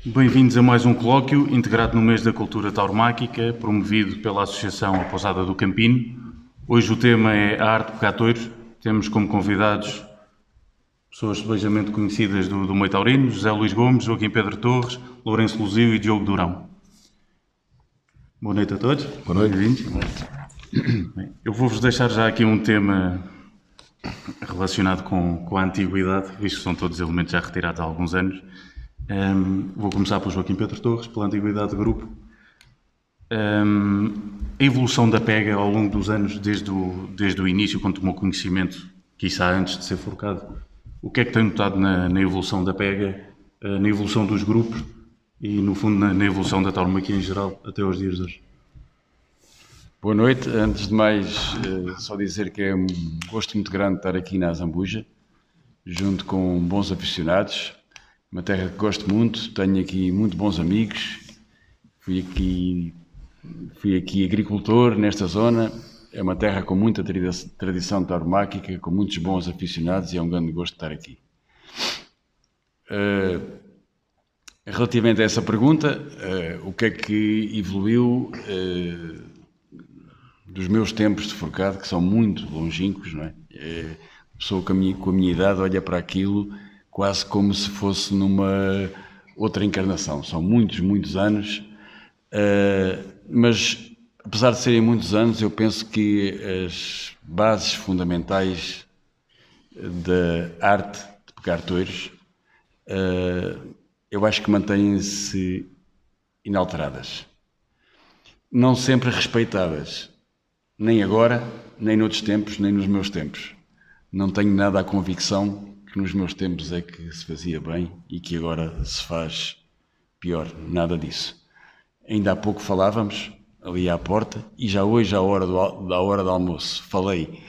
Bem-vindos a mais um colóquio integrado no mês da cultura tauromáquica, promovido pela Associação A Pousada do Campino. Hoje o tema é a arte de pegar touros. Temos como convidados pessoas beijamente conhecidas do meio taurino: José Luís Gomes, Joaquim Pedro Torres, Lourenço Luzio e Diogo Durão. Boa noite a todos. Boa noite. Bem-vindos. Eu vou-vos deixar já aqui um tema relacionado com a antiguidade, visto que são todos elementos já retirados há alguns anos. Vou começar pelo Joaquim Pedro Torres, pela antiguidade do grupo. A evolução da pega ao longo dos anos, desde o início, quando tomou conhecimento, quiçá antes de ser forcado, o que é que tem notado na evolução da pega, na evolução dos grupos e, no fundo, na evolução da tauromaquia em geral, até aos dias de hoje? Boa noite. Antes de mais, só dizer que é um gosto muito grande estar aqui na Azambuja, junto com bons aficionados. Uma terra que gosto muito, tenho aqui muito bons amigos. Fui aqui agricultor nesta zona. É uma terra com muita tradição tauromáquica, com muitos bons aficionados e é um grande gosto estar aqui. Relativamente a essa pergunta, o que é que evoluiu dos meus tempos de forcado, que são muito longínquos, não é? A pessoa com a minha idade olha para aquilo quase como se fosse numa outra encarnação. São muitos anos, mas apesar de serem muitos anos, eu penso que as bases fundamentais da arte de pegar touros, eu acho que mantêm-se inalteradas. Não sempre respeitadas, nem agora, nem noutros tempos, nem nos meus tempos. Não tenho nada a convicção que nos meus tempos é que se fazia bem e que agora se faz pior. Nada disso. Ainda há pouco falávamos, ali à porta, e já hoje, à hora do almoço, falei,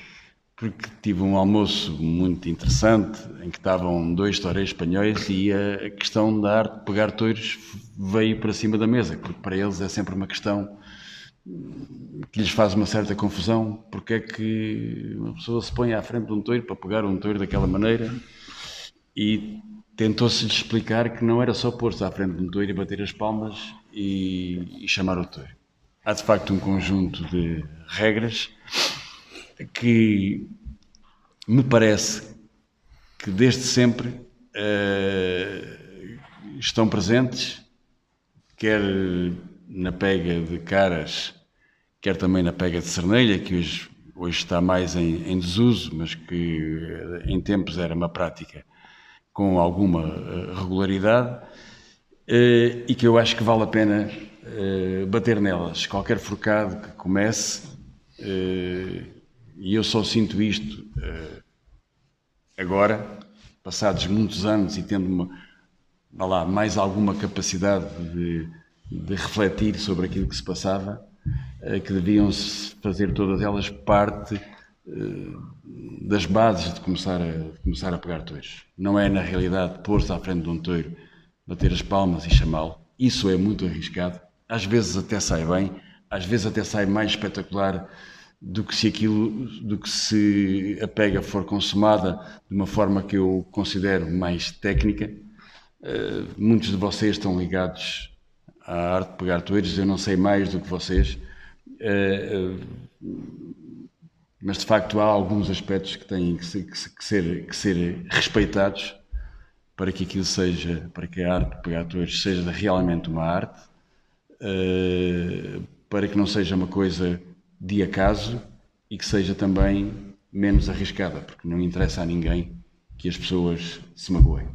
porque tive um almoço muito interessante, em que estavam 2 toureiros espanhóis e a questão da arte de pegar touros veio para cima da mesa, porque para eles é sempre uma questão que lhes faz uma certa confusão. Porque é que uma pessoa se põe à frente de um touro para pegar um touro daquela maneira, e tentou-se-lhes explicar que não era só pôr-se à frente de um touro e bater as palmas e chamar o touro. Há de facto um conjunto de regras que me parece que desde sempre estão presentes, quer na pega de caras, quer também na pega de cernelha, que hoje está mais em desuso, mas que em tempos era uma prática com alguma regularidade, e que eu acho que vale a pena bater nelas. Qualquer forcado que comece, e eu só sinto isto agora, passados muitos anos e tendo mais alguma capacidade de refletir sobre aquilo que se passava, que deviam-se fazer todas elas parte das bases de começar a pegar touros. Não é, na realidade, pôr-se à frente de um touro, bater as palmas e chamá-lo. Isso é muito arriscado. Às vezes até sai bem, às vezes até sai mais espetacular do que se a pega for consumada de uma forma que eu considero mais técnica. Muitos de vocês estão ligados à arte de pegar touros, eu não sei mais do que vocês, mas de facto há alguns aspectos que têm que ser respeitados para que aquilo seja, para que a arte de pegar touros seja realmente uma arte, para que não seja uma coisa de acaso e que seja também menos arriscada, porque não interessa a ninguém que as pessoas se magoem.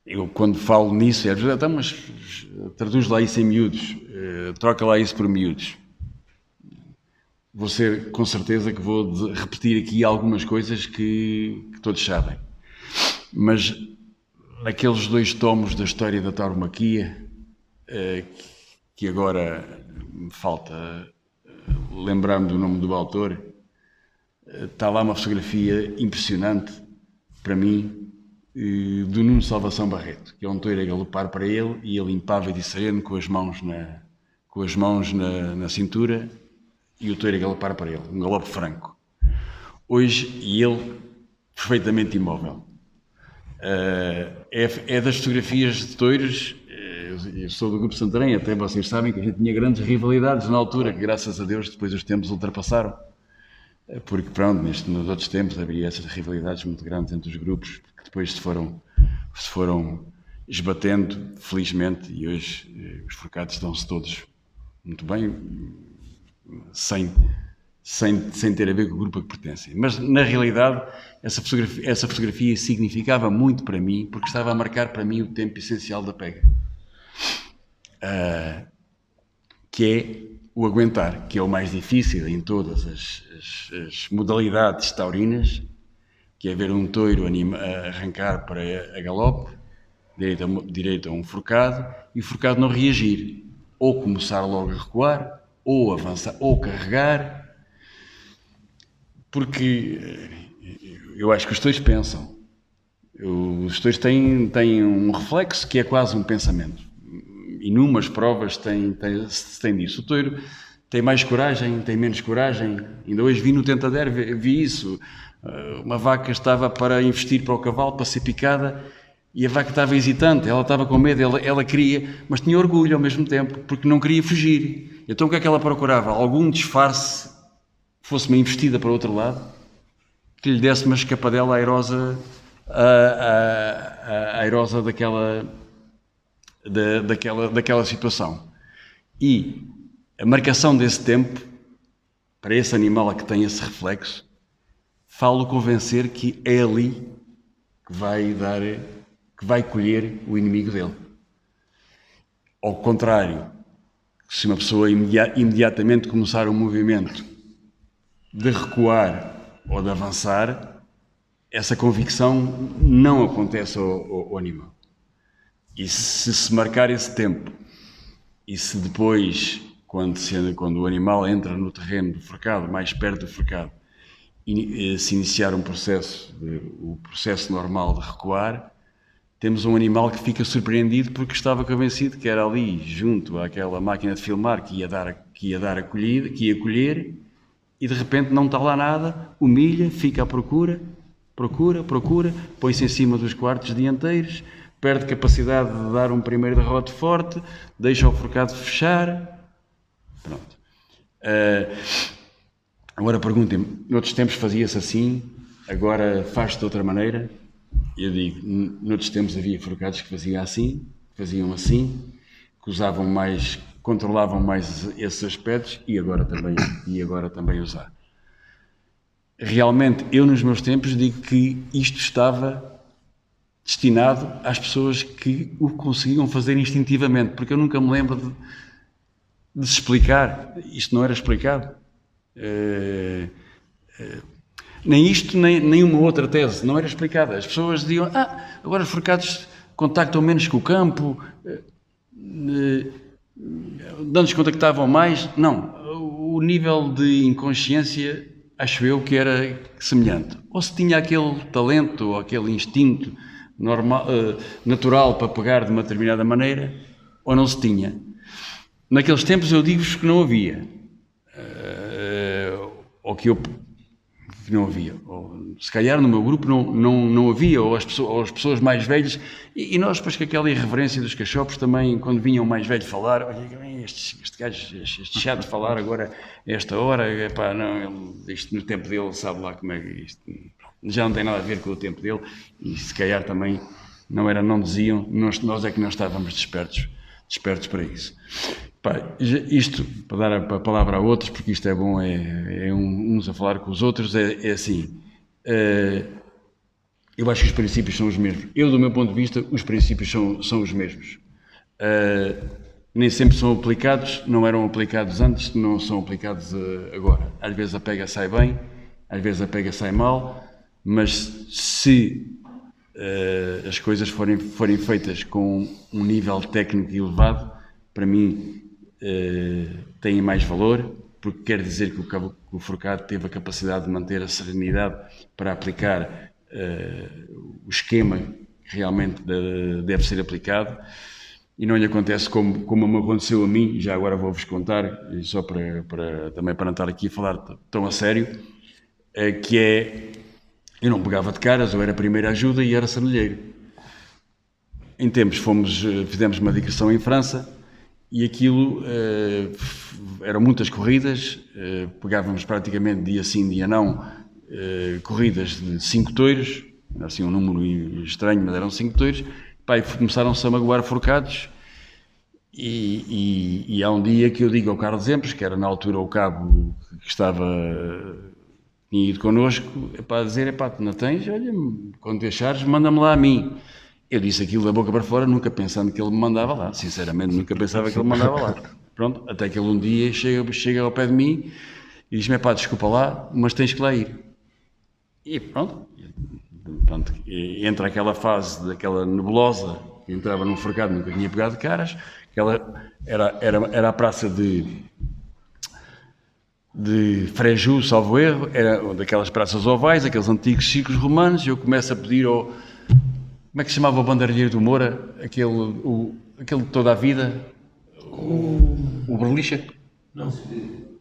Eu, quando falo nisso, então, mas traduz lá isso em miúdos, troca lá isso por miúdos. Vou ser, com certeza, que vou repetir aqui algumas coisas que todos sabem. Mas naqueles 2 tomos da história da tauromaquia, que agora me falta lembrar-me do nome do autor, está lá uma fotografia impressionante, para mim, do Nuno Salvação Barreto, que é um touro a galopar para ele, e ele impávido e sereno, com as mãos na cintura, e o touro a galopar para ele, um galope franco. Hoje, e ele perfeitamente imóvel. é das fotografias de touros. Eu sou do Grupo Santarém, até vocês sabem que a gente tinha grandes rivalidades na altura, que graças a Deus depois os tempos ultrapassaram. Porque pronto, nos outros tempos havia essas rivalidades muito grandes entre os grupos, que depois se foram esbatendo, felizmente, e hoje os forcados dão-se todos muito bem, sem ter a ver com o grupo a que pertencem. Mas, na realidade, essa fotografia significava muito para mim, porque estava a marcar para mim o tempo essencial da pega. Que é o aguentar, que é o mais difícil em todas as modalidades taurinas, que é ver um touro arrancar para a galope, direito a um forcado, e o forcado não reagir, ou começar logo a recuar, ou avançar, ou carregar, porque eu acho que os touros pensam. Os touros têm um reflexo que é quase um pensamento. Inúmeras provas se tem disso. O touro tem mais coragem, tem menos coragem. Ainda hoje vi no Tentader, vi isso. Uma vaca estava para investir para o cavalo, para ser picada, e a vaca estava hesitante, ela estava com medo, ela queria, mas tinha orgulho ao mesmo tempo, porque não queria fugir. Então o que é que ela procurava? Algum disfarce, fosse uma investida para o outro lado, que lhe desse uma escapadela airosa, airosa daquela situação. E a marcação desse tempo, para esse animal que tem esse reflexo, falo convencer que é ali que vai colher o inimigo dele. Ao contrário, se uma pessoa imediatamente começar um movimento de recuar ou de avançar, essa convicção não acontece ao animal. E se marcar esse tempo, e se depois, quando o animal entra no terreno do forcado, mais perto do forcado, se iniciar o processo normal de recuar, temos um animal que fica surpreendido porque estava convencido que era ali, junto àquela máquina de filmar, que ia dar a colhida, que ia colher, e de repente não está lá nada, humilha, fica à procura, põe-se em cima dos quartos dianteiros, perde capacidade de dar um primeiro derrote forte, deixa o forcado fechar. Pronto. Agora perguntem-me, noutros tempos fazia-se assim, agora faz-se de outra maneira? Eu digo, noutros tempos havia forcados que faziam assim, que usavam mais, controlavam mais esses aspectos e agora também usar. Realmente, eu nos meus tempos digo que isto estava destinado às pessoas que o conseguiam fazer instintivamente, porque eu nunca me lembro de se explicar. Isto não era explicado. Nem isto, nem uma outra tese não era explicada. As pessoas diziam, agora os forcados contactam menos com o campo, antes contactavam mais. Não, o nível de inconsciência, acho eu, que era semelhante. Ou se tinha aquele talento, ou aquele instinto normal, natural para pegar de uma determinada maneira, ou não se tinha. Naqueles tempos eu digo-vos que não havia. Ou que não havia. Ou, se calhar no meu grupo não havia, ou as pessoas mais velhas, e nós depois com aquela irreverência dos cachopos também, quando vinham mais velho falar, olha, este gajo, este chato de falar agora, esta hora, epá, não, isto no tempo dele, sabe lá como é que isto já não tem nada a ver com o tempo dele, e se calhar também não diziam, nós é que não estávamos despertos para isso. Pá, isto, para dar a palavra a outros, porque isto é bom, uns a falar com os outros, é assim, eu acho que os princípios são os mesmos. Eu, do meu ponto de vista, os princípios são os mesmos. Nem sempre são aplicados, não eram aplicados antes, não são aplicados agora. Às vezes a pega sai bem, às vezes a pega sai mal, mas se as coisas forem feitas com um nível técnico elevado, para mim têm mais valor, porque quer dizer que o forcado teve a capacidade de manter a serenidade para aplicar o esquema que realmente deve ser aplicado, e não lhe acontece como me aconteceu a mim. Já agora vou-vos contar, só também para não estar aqui a falar tão a sério, que é, eu não pegava de caras, eu era primeira ajuda e era sanelheiro. em tempos fizemos uma digressão em França e aquilo eram muitas corridas, pegávamos praticamente dia sim, dia não, corridas de 5 touros, assim um número estranho, mas eram 5 touros, e começaram-se a magoar forcados. E há um dia que eu digo ao Carlos Empres, que era na altura o cabo que tinha ido connosco, para dizer, tu não tens, olha, quando te achares, manda-me lá a mim. Eu disse aquilo da boca para fora, nunca pensando que ele me mandava lá, sinceramente, nunca pensava que ele me mandava lá. Pronto, até que ele um dia chega ao pé de mim e diz-me, desculpa lá, mas tens que lá ir. E pronto, entra aquela fase daquela nebulosa, que entrava num forcado, nunca tinha pegado caras, era a praça de Fréjus, salvo erro, era daquelas praças ovais, aqueles antigos ciclos romanos, e eu começo a pedir ao... Como é que se chamava o bandeirheiro do Moura? Aquele de toda a vida? O Berlicha? Não.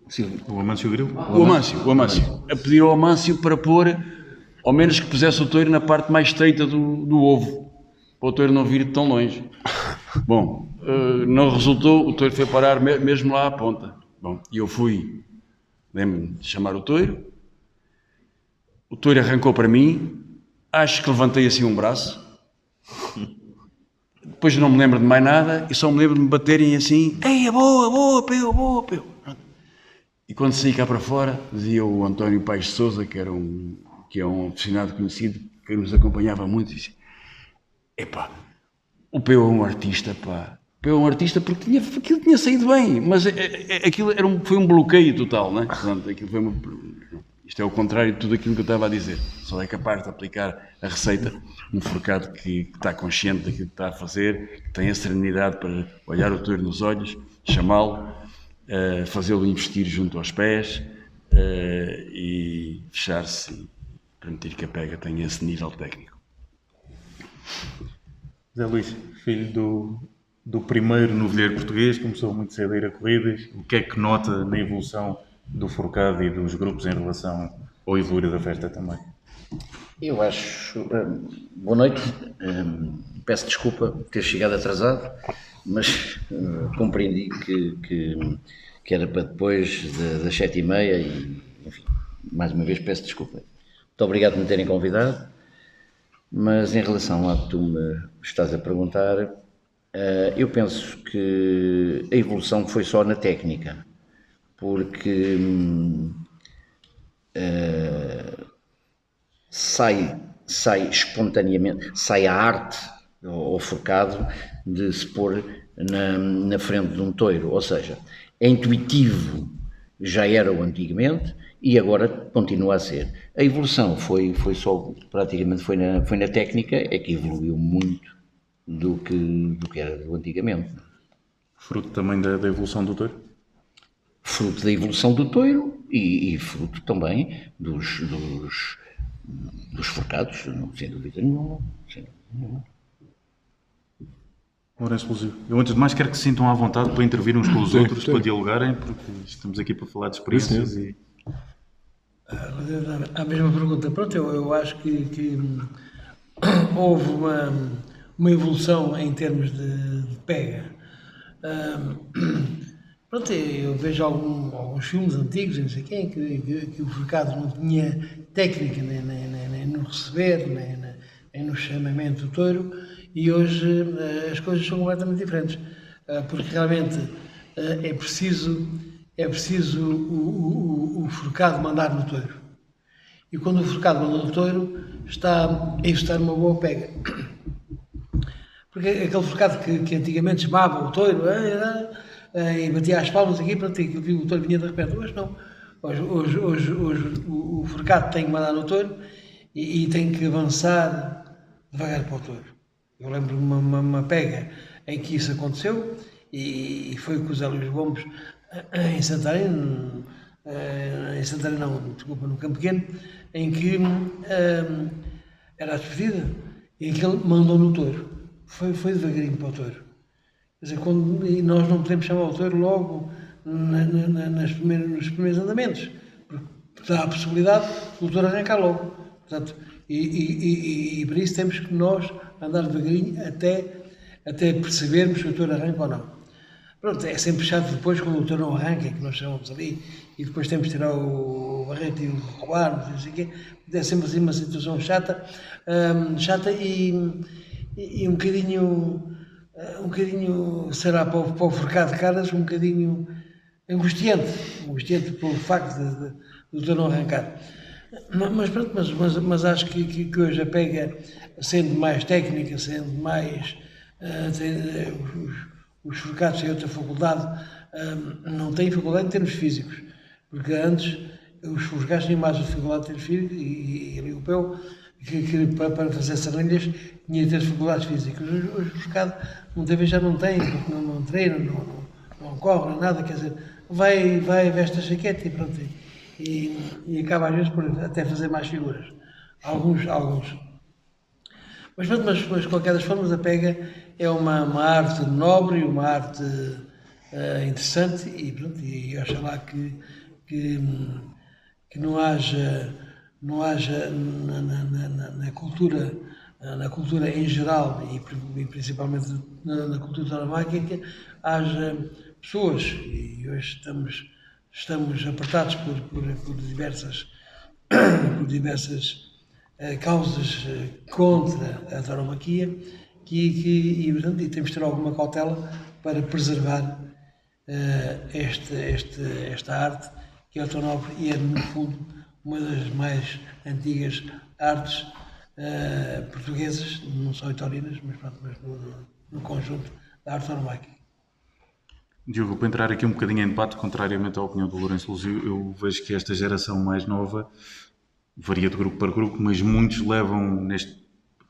Sim, o Amâncio Grilo? O Amâncio. A pedir ao Amâncio para pôr, ao menos que pusesse o touro na parte mais estreita do ovo, para o touro não vir de tão longe. Bom, não resultou, o touro foi parar mesmo lá à ponta. Bom, e eu fui, lembro-me de chamar o touro arrancou para mim, acho que levantei assim um braço, depois não me lembro de mais nada e só me lembro de me baterem assim, ei, boa, peu. E quando saí cá para fora, dizia o António Paes de Sousa, que é um aficionado conhecido, que nos acompanhava muito, disse, o Peu é um artista, O Peu é um artista porque aquilo tinha saído bem, mas aquilo foi um bloqueio total, não é? Portanto, isto é o contrário de tudo aquilo que eu estava a dizer. Só é capaz de aplicar a receita um forcado que está consciente daquilo que está a fazer, que tem a serenidade para olhar o touro nos olhos, chamá-lo, fazê-lo investir junto aos pés e fechar-se e permitir que a pega tenha esse nível técnico. Zé Luís, filho do primeiro novilheiro português, começou muito cedo a ir a corridas. O que é que nota na evolução do forcado e dos grupos em relação ao evoluir da festa também? Eu acho... boa noite. Peço desculpa por ter chegado atrasado, mas compreendi que era para depois das 7h30 e, enfim, mais uma vez peço desculpa. Muito obrigado por me terem convidado, mas em relação ao que tu me estás a perguntar, eu penso que a evolução foi só na técnica, porque sai espontaneamente, sai a arte ao forcado de se pôr na frente de um touro, ou seja, é intuitivo, já era o antigamente e agora continua a ser. A evolução foi só, praticamente foi na técnica, é que evoluiu muito do que era do antigamente. Fruto também da evolução do touro? Fruto da evolução do touro e fruto também dos forcados, sem dúvida nenhuma. Lourenço Lúcio, eu antes de mais quero que se sintam à vontade para intervir uns com os outros, para dialogarem, porque estamos aqui para falar de experiências e... A mesma pergunta, pronto, eu acho que houve uma evolução em termos de pega. Pronto, eu vejo alguns filmes antigos, não sei quem, que o forcado não tinha técnica nem no receber, nem no chamamento do touro, e hoje as coisas são completamente diferentes, porque realmente é preciso o forcado mandar no touro. E quando o forcado manda no touro, está a executar uma boa pega. Porque aquele forcado que antigamente chamava o touro e batia as palmas aqui, pronto, e o touro vinha de repente. Hoje não. Hoje o forcado tem que mandar no touro e tem que avançar devagar para o touro. Eu lembro-me uma pega em que isso aconteceu e foi com os Zé Luís Gomes em Santarém, no Campo Pequeno, em que era a despedida e em que ele mandou no touro. Foi devagarinho para o touro. Quer dizer, e nós não podemos chamar o touro logo nos primeiros andamentos, porque dá a possibilidade do touro arrancar logo. Portanto, e para isso temos que nós andar devagarinho até até percebermos se o touro arranca ou não. Pronto, é sempre chato depois quando o touro não arranca, que nós chamamos ali, e depois temos que tirar o barrete e o recuar, não sei o quê. É sempre assim uma situação chata e um bocadinho, será para o forcado de caras, um bocadinho angustiante pelo facto do touro não arrancar. Mas pronto, mas acho que hoje a pega, sendo mais técnica, sendo mais... os forcados têm outra faculdade, não têm faculdade em termos físicos, porque antes os forcados tinham mais dificuldade em termos físicos e ali o Peu, que para fazer saranhas tinha que ter faculdades físicas. Hoje o forcado muitas vezes já não tem, porque não treina, não corre, nada, quer dizer, vai veste a jaqueta e pronto, e acaba às vezes por até fazer mais figuras. Alguns. Mas de qualquer das formas a pega é uma arte nobre, uma arte interessante e oxalá que não haja na cultura em geral e principalmente na cultura tauromáquica haja pessoas, e hoje estamos apertados por diversas causas contra a tauromaquia e temos de ter alguma cautela para preservar esta arte que é o touro nobre e é no fundo uma das mais antigas artes portuguesas, não só taurinas, mas no conjunto da arte tauromáquica. Diogo, para entrar aqui um bocadinho em debate, contrariamente à opinião do Lourenço Luzio, eu vejo que esta geração mais nova varia de grupo para grupo, mas muitos levam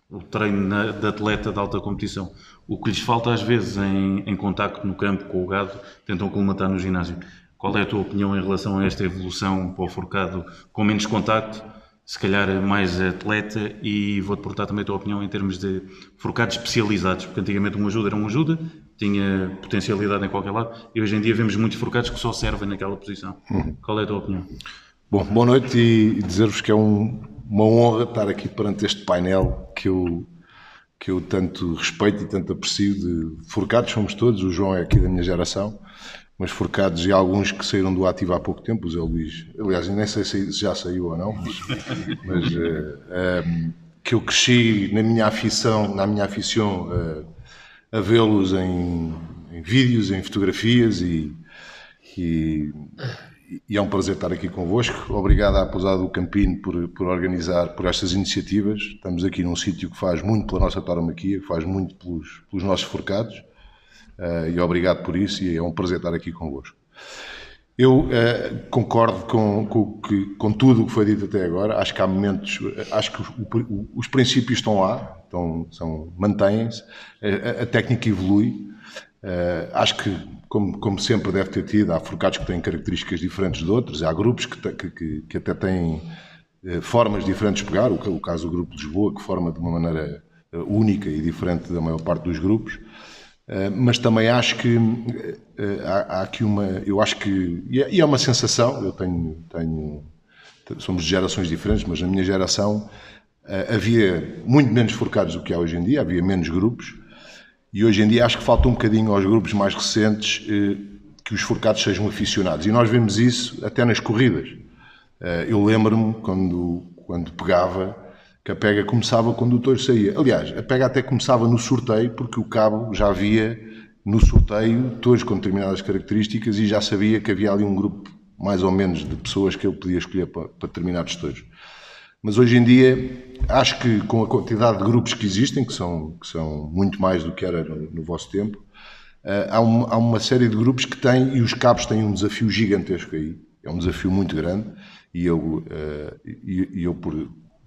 o treino de atleta de alta competição. O que lhes falta às vezes em contacto no campo com o gado, tentam colmatar no ginásio. Qual é a tua opinião em relação a esta evolução para o forcado com menos contacto, se calhar mais atleta, e vou-te perguntar também a tua opinião em termos de forcados especializados, porque antigamente um ajuda era um ajuda, tinha potencialidade em qualquer lado, e hoje em dia vemos muitos forcados que só servem naquela posição. Qual é a tua opinião? Bom, boa noite e dizer-vos que é uma honra estar aqui perante este painel que eu tanto respeito e tanto aprecio. De forcados somos todos, o João é aqui da minha geração, mas forcados e alguns que saíram do ativo há pouco tempo, o Zé Luís, aliás, nem sei se já saiu ou não, mas que eu cresci na minha afição a vê-los em vídeos, em fotografias e é um prazer estar aqui convosco. Obrigado à Pousada do Campino por organizar por estas iniciativas. Estamos aqui num sítio que faz muito pela nossa tauromaquia, que faz muito pelos nossos forcados, e obrigado por isso, e é um prazer estar aqui convosco. Eu concordo com tudo o que foi dito até agora. Acho que há momentos, acho que os princípios estão lá, mantêm-se, a técnica evolui. Acho que, como sempre deve ter tido, há forcados que têm características diferentes de outros, há grupos que até têm formas diferentes de pegar, o caso do Grupo de Lisboa, que forma de uma maneira única e diferente da maior parte dos grupos. Mas também acho que há aqui eu acho que, e é uma sensação, somos de gerações diferentes, mas na minha geração havia muito menos forcados do que há hoje em dia, havia menos grupos, e hoje em dia acho que falta um bocadinho aos grupos mais recentes que os forcados sejam aficionados, e nós vemos isso até nas corridas. Eu lembro-me quando pegava, que a pega começava quando o touro saía. Aliás, a pega até começava no sorteio, porque o cabo já via no sorteio touros com determinadas características e já sabia que havia ali um grupo mais ou menos de pessoas que ele podia escolher para determinados touros. Mas hoje em dia, acho que com a quantidade de grupos que existem, que são muito mais do que era no vosso tempo, há uma série de grupos que têm, e os cabos têm um desafio gigantesco aí. É um desafio muito grande, e eu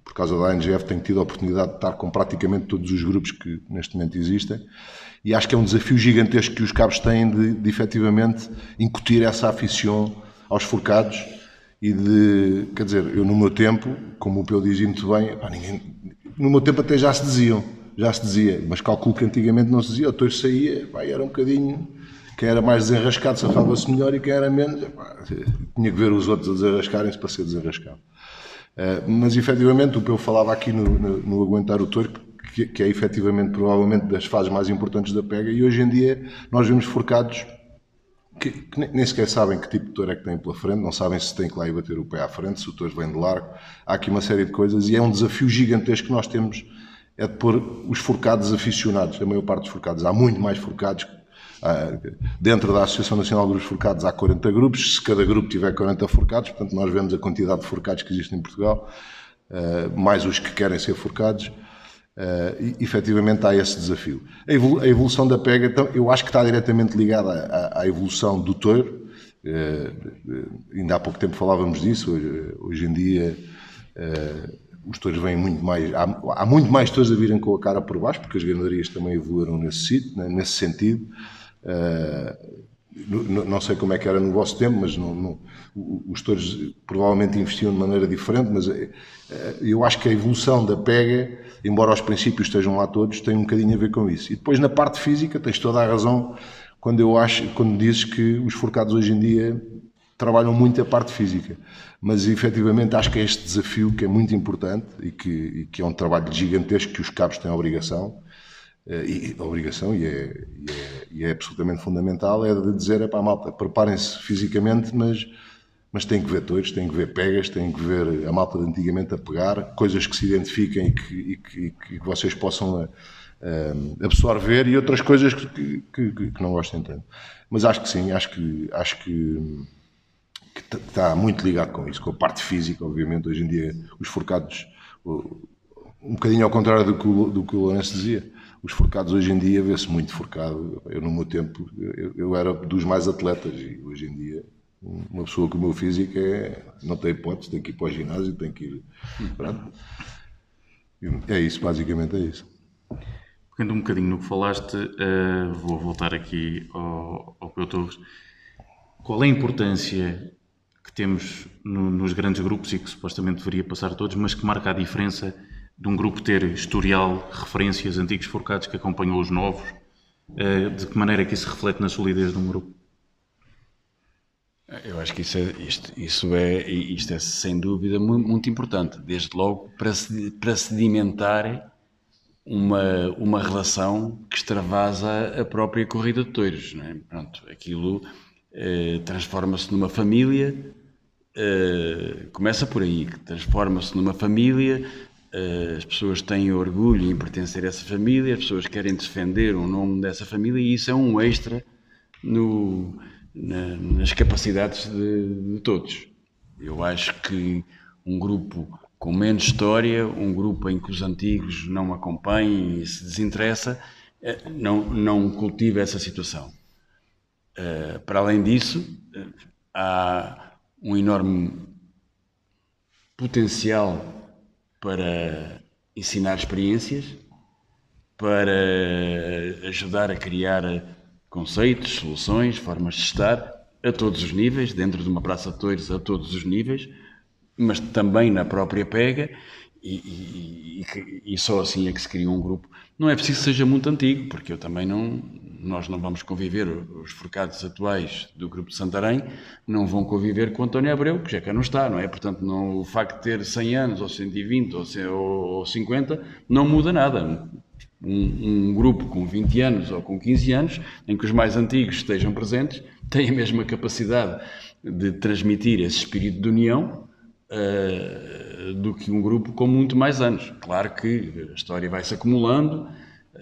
por causa da ANGF, tenho tido a oportunidade de estar com praticamente todos os grupos que neste momento existem, e acho que é um desafio gigantesco que os cabos têm de efetivamente incutir essa afição aos forcados, quer dizer, eu no meu tempo, como o Peu dizia muito bem, no meu tempo até já se dizia, mas calculo que antigamente não se dizia, o touro saía, era um bocadinho, quem era mais desenrascado safava-se melhor e quem era menos, tinha que ver os outros a desenrascarem-se para ser desenrascado. Mas efetivamente o que eu falava aqui no Aguentar o Touro, que é efetivamente, provavelmente, das fases mais importantes da pega, e hoje em dia nós vemos forcados que nem sequer sabem que tipo de touro é que têm pela frente, não sabem se têm que lá ir bater o pé à frente, se o touro vem de largo. Há aqui uma série de coisas, e é um desafio gigantesco que nós temos, é de pôr os forcados aficionados, a maior parte dos forcados. Há muito mais forcados. Dentro da Associação Nacional de Grupos Forcados há 40 grupos, se cada grupo tiver 40 forcados, portanto nós vemos a quantidade de forcados que existem em Portugal, mais os que querem ser forcados, e efetivamente há esse desafio. A evolução da pega, então, eu acho que está diretamente ligada à evolução do touro. Ainda há pouco tempo falávamos disso, hoje em dia os touros vêm muito mais, há muito mais touros a virem com a cara por baixo, porque as ganaderias também evoluíram nesse sentido. Não sei como é que era no vosso tempo, mas os touros provavelmente investiam de maneira diferente, mas eu acho que a evolução da pega, embora os princípios estejam lá todos, tem um bocadinho a ver com isso. E depois na parte física tens toda a razão quando dizes que os forcados hoje em dia trabalham muito a parte física, mas efetivamente acho que é este desafio que é muito importante e que é um trabalho gigantesco que os cabos têm a obrigação, e é absolutamente fundamental, é de dizer, pá, malta, preparem-se fisicamente, mas têm que ver touros, têm que ver pegas, têm que ver a malta de antigamente a pegar, coisas que se identifiquem e que vocês possam absorver, e outras coisas que não gostem tanto. Mas acho que sim, acho que está muito ligado com isso, com a parte física, obviamente. Hoje em dia os forcados, um bocadinho ao contrário do que o Lourenço dizia, os forcados hoje em dia vê-se muito forcado. Eu no meu tempo, eu era dos mais atletas, e hoje em dia uma pessoa com o meu físico não tem hipótese, tem que ir para o ginásio, tem que ir... Pronto. É isso, basicamente é isso. Pegando um bocadinho no que falaste, vou voltar aqui ao Pedro Torres. Qual é a importância que temos nos grandes grupos, e que supostamente deveria passar a todos, mas que marca a diferença de um grupo ter historial, referências, antigos forcados que acompanham os novos? De que maneira é que isso reflete na solidez de um grupo? Eu acho que isto é sem dúvida muito importante, desde logo para sedimentar uma relação que extravasa a própria corrida de touros, não é? Pronto, aquilo transforma-se numa família, começa por aí, transforma-se numa família, as pessoas têm orgulho em pertencer a essa família, as pessoas querem defender o nome dessa família, e isso é um extra nas capacidades de todos. Eu acho que um grupo com menos história, um grupo em que os antigos não acompanham e se desinteressa, não cultiva essa situação. Para além disso, há um enorme potencial para ensinar experiências, para ajudar a criar conceitos, soluções, formas de estar a todos os níveis, dentro de uma praça de touros a todos os níveis, mas também na própria pega, e só assim é que se cria um grupo. Não é preciso que seja muito antigo, porque nós não vamos conviver, os forcados atuais do grupo de Santarém não vão conviver com o António Abreu, que já cá não está, não é? Portanto, o facto de ter 100 anos, ou 120, ou 50, não muda nada. Um grupo com 20 anos ou com 15 anos, em que os mais antigos estejam presentes, tem a mesma capacidade de transmitir esse espírito de união do que um grupo com muito mais anos. Claro que a história vai-se acumulando,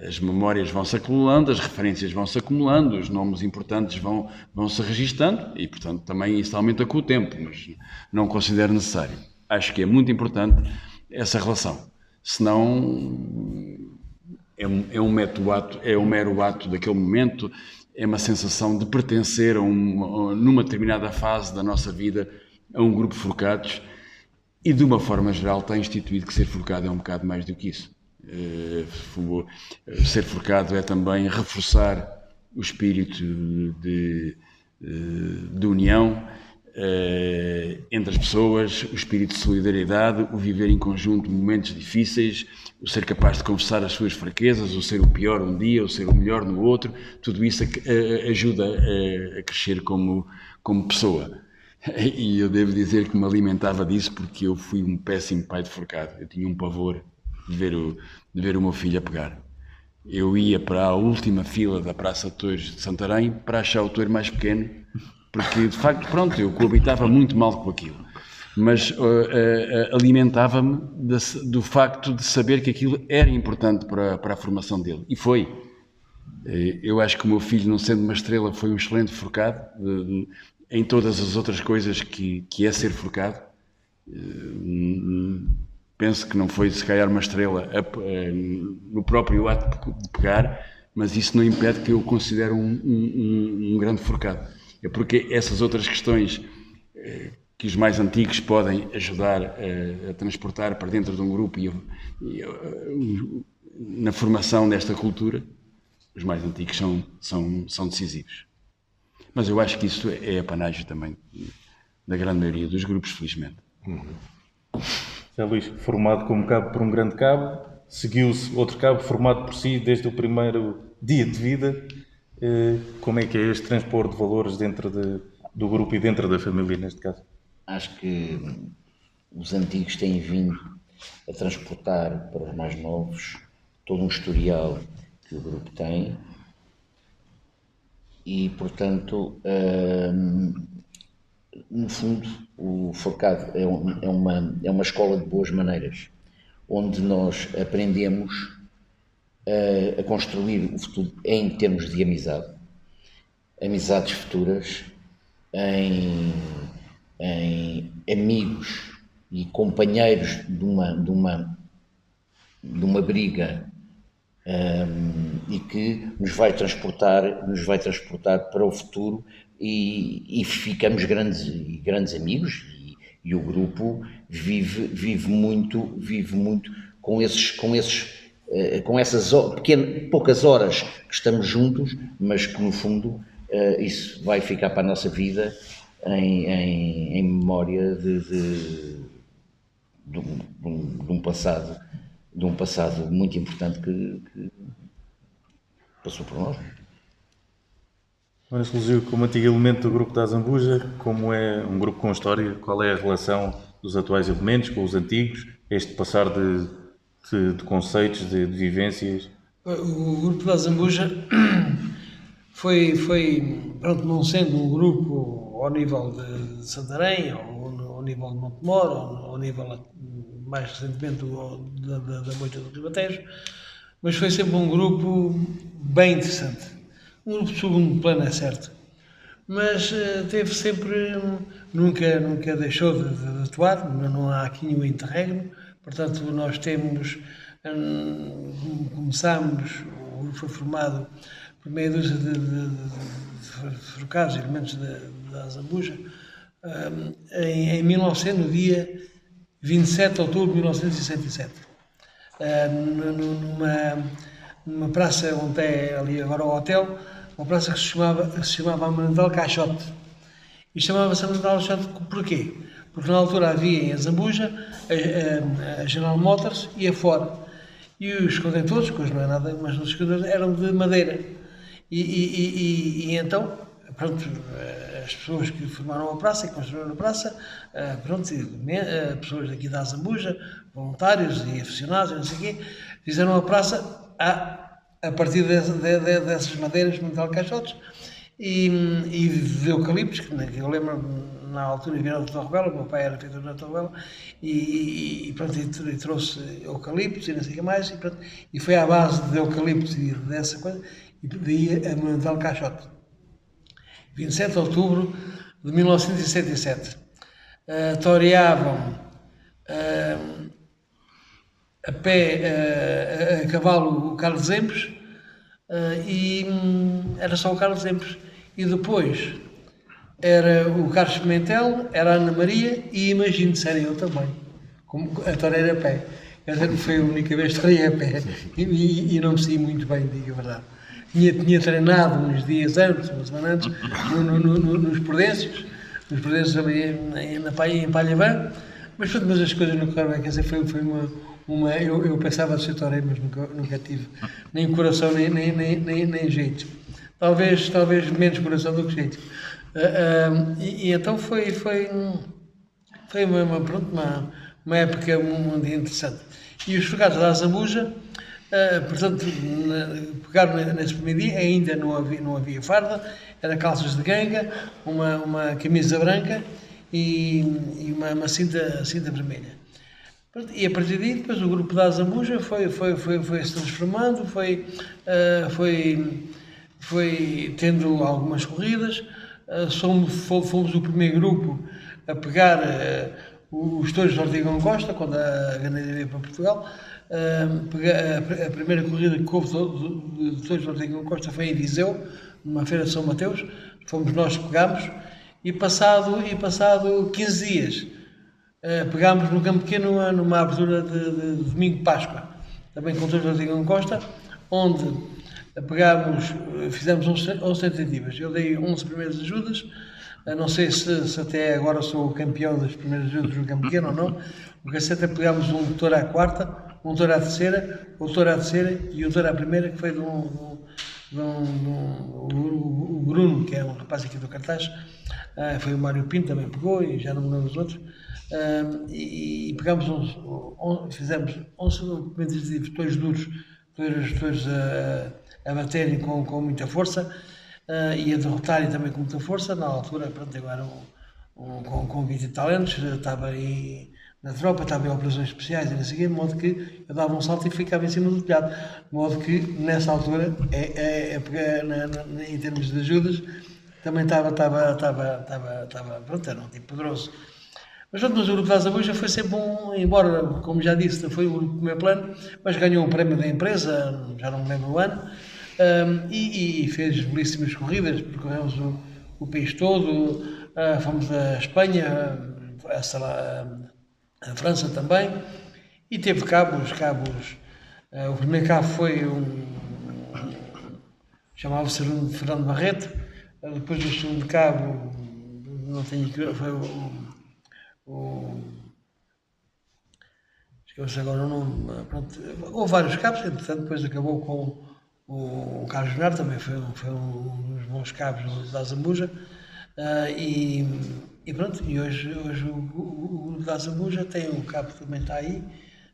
as memórias vão-se acumulando, as referências vão-se acumulando, os nomes importantes vão-se registando, e portanto também isso aumenta com o tempo, mas não considero necessário. Acho que é muito importante essa relação, senão é um mero ato daquele momento, é uma sensação de pertencer numa determinada fase da nossa vida a um grupo de forcados, e de uma forma geral está instituído que ser forcado é um bocado mais do que isso. Ser forcado é também reforçar o espírito de união entre as pessoas, o espírito de solidariedade, o viver em conjunto momentos difíceis, o ser capaz de confessar as suas fraquezas, o ser o pior um dia, o ser o melhor no outro. Tudo isso ajuda a crescer como pessoa. E eu devo dizer que me alimentava disso, porque eu fui um péssimo pai de forcado. Eu tinha um pavor de ver o meu filho a pegar. Eu ia para a última fila da Praça de Touros de Santarém para achar o touro mais pequeno, porque de facto, pronto, eu coabitava muito mal com aquilo. Mas alimentava-me do facto de saber que aquilo era importante para a formação dele. E foi. Eu acho que o meu filho, não sendo uma estrela, foi um excelente forcado em todas as outras coisas que é ser forcado. Penso que não foi, se calhar, uma estrela no próprio ato de pegar, mas isso não impede que eu o considere um grande forcado. É porque essas outras questões que os mais antigos podem ajudar a transportar para dentro de um grupo e na formação desta cultura, os mais antigos são decisivos. Mas eu acho que isso é apanágio também da grande maioria dos grupos, felizmente. José Luís, formado como cabo por um grande cabo, seguiu-se outro cabo formado por si desde o primeiro dia de vida. Como é que é este transpor de valores dentro do grupo e dentro da família, neste caso? Acho que os antigos têm vindo a transportar para os mais novos todo um historial que o grupo tem e, portanto, no fundo, o forcado é uma escola de boas maneiras, onde nós aprendemos a construir o futuro em termos de amizade, amizades futuras, em amigos e companheiros de uma briga, e que nos vai transportar para o futuro e ficamos grandes amigos e o grupo vive muito com essas poucas horas que estamos juntos, mas que no fundo isso vai ficar para a nossa vida em memória de um passado muito importante que passou por nós. Agora surgiu como antigo elemento do grupo da Azambuja, como é um grupo com história, qual é a relação dos atuais elementos com os antigos, este passar de conceitos, de vivências? O grupo da Azambuja foi, pronto, não sendo um grupo ao nível de Santarém, ou ao nível de Montemor, ou ao nível mais recentemente da Moita do Ribatejo, mas foi sempre um grupo bem interessante. Um grupo de segundo plano, é certo, mas teve sempre, nunca deixou de atuar, não há aqui nenhum interregno, portanto nós temos, começámos, o grupo foi formado por meia dúzia de forcados, elementos da Azambuja, em 1900, no dia 27 de outubro de 1967, numa praça onde é ali agora o hotel, uma praça que se chamava Amendoal Caixote. E chamava-se Amendoal Caixote porquê? Porque na altura havia em Azambuja a General Motors e a Ford. E os contentores, que hoje não é nada, mas os contentores eram de madeira. E então, pronto, as pessoas que formaram a praça e construíram a praça, pronto, pessoas daqui da Azambuja, voluntários e aficionados, não sei o quê, fizeram a praça a partir dessas madeiras de metal caixotes e de eucaliptos, que eu lembro na altura vieram da Torrebela, o meu pai era feitor na Torrebela, e pronto, e trouxe eucaliptos e não sei o que mais, e, pronto, e foi à base de eucaliptos e dessa coisa, e daí a metal caixote. 27 de outubro de 1967. Toreavam a pé, a cavalo, o Carlos Empes, e era só o Carlos Empes. E depois era o Carlos Pimentel, era a Ana Maria e imagino-se, era eu também, como a toreira a pé. Essa foi a única vez que torei a pé e não me saí muito bem, digo a verdade. Tinha treinado uns dias antes, uma semana antes, nos Prudêncios em Palhavã, mas as coisas não correram bem, quer dizer, foi eu pensava ser toreiro, mas nunca tive nem coração, nem jeito. Talvez menos coração do que jeito. E então foi uma época muito interessante. E os forcados da Zambuja, portanto, pegaram nesse primeiro dia, ainda não havia farda, era calças de ganga, uma camisa branca e uma cinta vermelha. E a partir daí, depois o grupo da Zambuja foi se transformando, foi tendo algumas corridas. Fomos o primeiro grupo a pegar os touros de Ortigão Costa, quando a ganadeira veio para Portugal. A primeira corrida que houve de touros de Ortigão Costa foi em Viseu, numa feira de São Mateus. Fomos nós que pegámos, e passado 15 dias, pegámos no Campo Pequeno numa abertura de domingo de Páscoa, também com touros de Ortigão Costa, onde fizemos 11 tentativas. Eu dei 11 primeiras ajudas. Não sei se até agora sou o campeão das primeiras ajudas no Campo Pequeno ou não. O cacete, pegámos um touro à quarta, um touro à terceira, o touro à terceira e o touro à primeira, que foi o Bruno, que é um rapaz aqui do cartaz. Foi o Mário Pinto, também pegou, e já não me lembro dos outros. E pegámos fizemos 11 touros duros, touros a baterem com muita força, e a derrotarem também com muita força. Na altura, pronto, eu era com 20 talentos, estava aí na tropa, estava em operações especiais e não sei o quê, de modo que eu dava um salto e ficava em cima do telhado, de modo que nessa altura, em termos de ajudas, também estava pronto, era um tipo poderoso. Mas o grupo da Zambuja foi sempre embora, como já disse, foi o primeiro plano, mas ganhou um prémio da empresa, já não me lembro o ano, e fez belíssimas corridas. Percorremos o país todo, fomos à Espanha, a França também, e teve cabos. O primeiro cabo foi chamava-se Fernando Barreto. Depois o segundo cabo, não tenho, foi esqueci agora o nome. Pronto, houve vários cabos, entretanto depois acabou com o Carlos Bernardo, também foi um dos bons cabos da Zambuja. E pronto, e hoje o grupo da Zambuja tem o cabo que também está aí,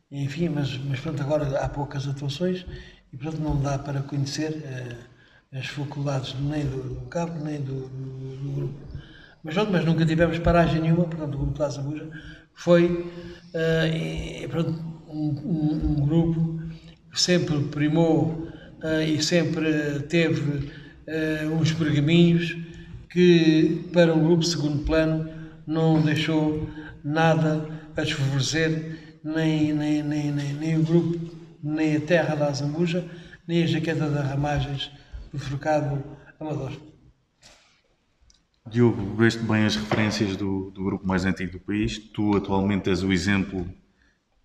enfim, mas pronto, agora há poucas atuações e portanto não dá para conhecer as faculdades nem do cabo nem do grupo. Mas nunca tivemos paragem nenhuma, portanto o grupo da Zambuja foi um grupo que sempre primou e sempre teve uns pergaminhos que para o grupo segundo plano não deixou nada a desfavorecer, nem o grupo, nem a terra da Zambuja, nem a jaqueta das ramagens do forcado amador. Diogo, veste bem as referências do grupo mais antigo do país. Tu atualmente és o exemplo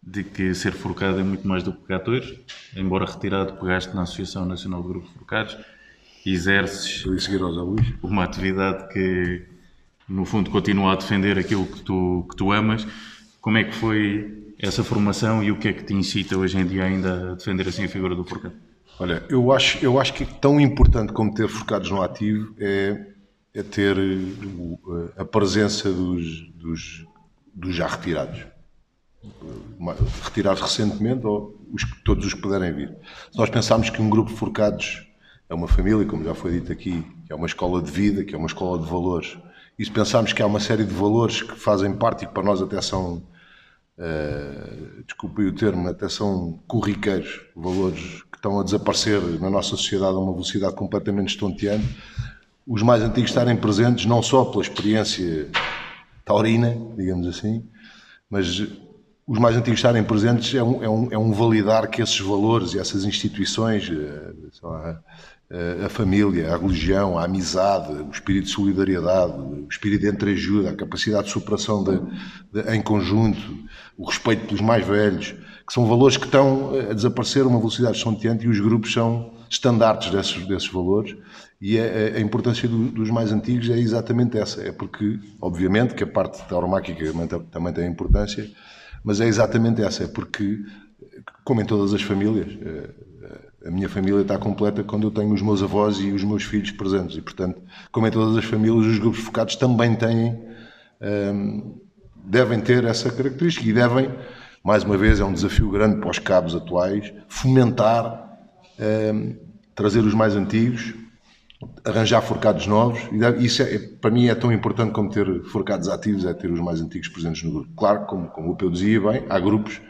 de que ser forcado é muito mais do que pegar touros. Embora retirado, pegaste na Associação Nacional de Grupos Forcados e exerces uma atividade que, no fundo, continua a defender aquilo que tu amas. Como é que foi essa formação e o que é que te incita hoje em dia ainda a defender assim a figura do forcado? Olha, eu acho que tão importante como ter forcados no ativo é ter a presença dos já retirados. Retirados recentemente ou todos os que puderem vir. Se nós pensarmos que um grupo de forcados é uma família, como já foi dito aqui, que é uma escola de vida, que é uma escola de valores, e se pensarmos que há uma série de valores que fazem parte e que para nós até são, desculpem o termo, até são corriqueiros, valores que estão a desaparecer na nossa sociedade a uma velocidade completamente estonteante, os mais antigos estarem presentes não só pela experiência taurina, digamos assim, mas os mais antigos estarem presentes é um validar que esses valores e essas instituições, a família, a religião, a amizade, o espírito de solidariedade, o espírito de entreajuda, a capacidade de superação em conjunto, o respeito pelos mais velhos, que são valores que estão a desaparecer a uma velocidade estonteante e os grupos são estandartes desses valores. E a importância dos mais antigos é exatamente essa. É porque, obviamente, que a parte tauromáquica também tem importância, mas é exatamente essa. É porque, como em todas as famílias, a minha família está completa quando eu tenho os meus avós e os meus filhos presentes. E, portanto, como em todas as famílias, os grupos focados também têm devem ter essa característica e devem, mais uma vez, é um desafio grande para os cabos atuais, fomentar, trazer os mais antigos, arranjar forcados novos. E isso para mim é tão importante como ter forcados ativos, é ter os mais antigos presentes no grupo. Claro, como o Peu dizia bem, há grupos,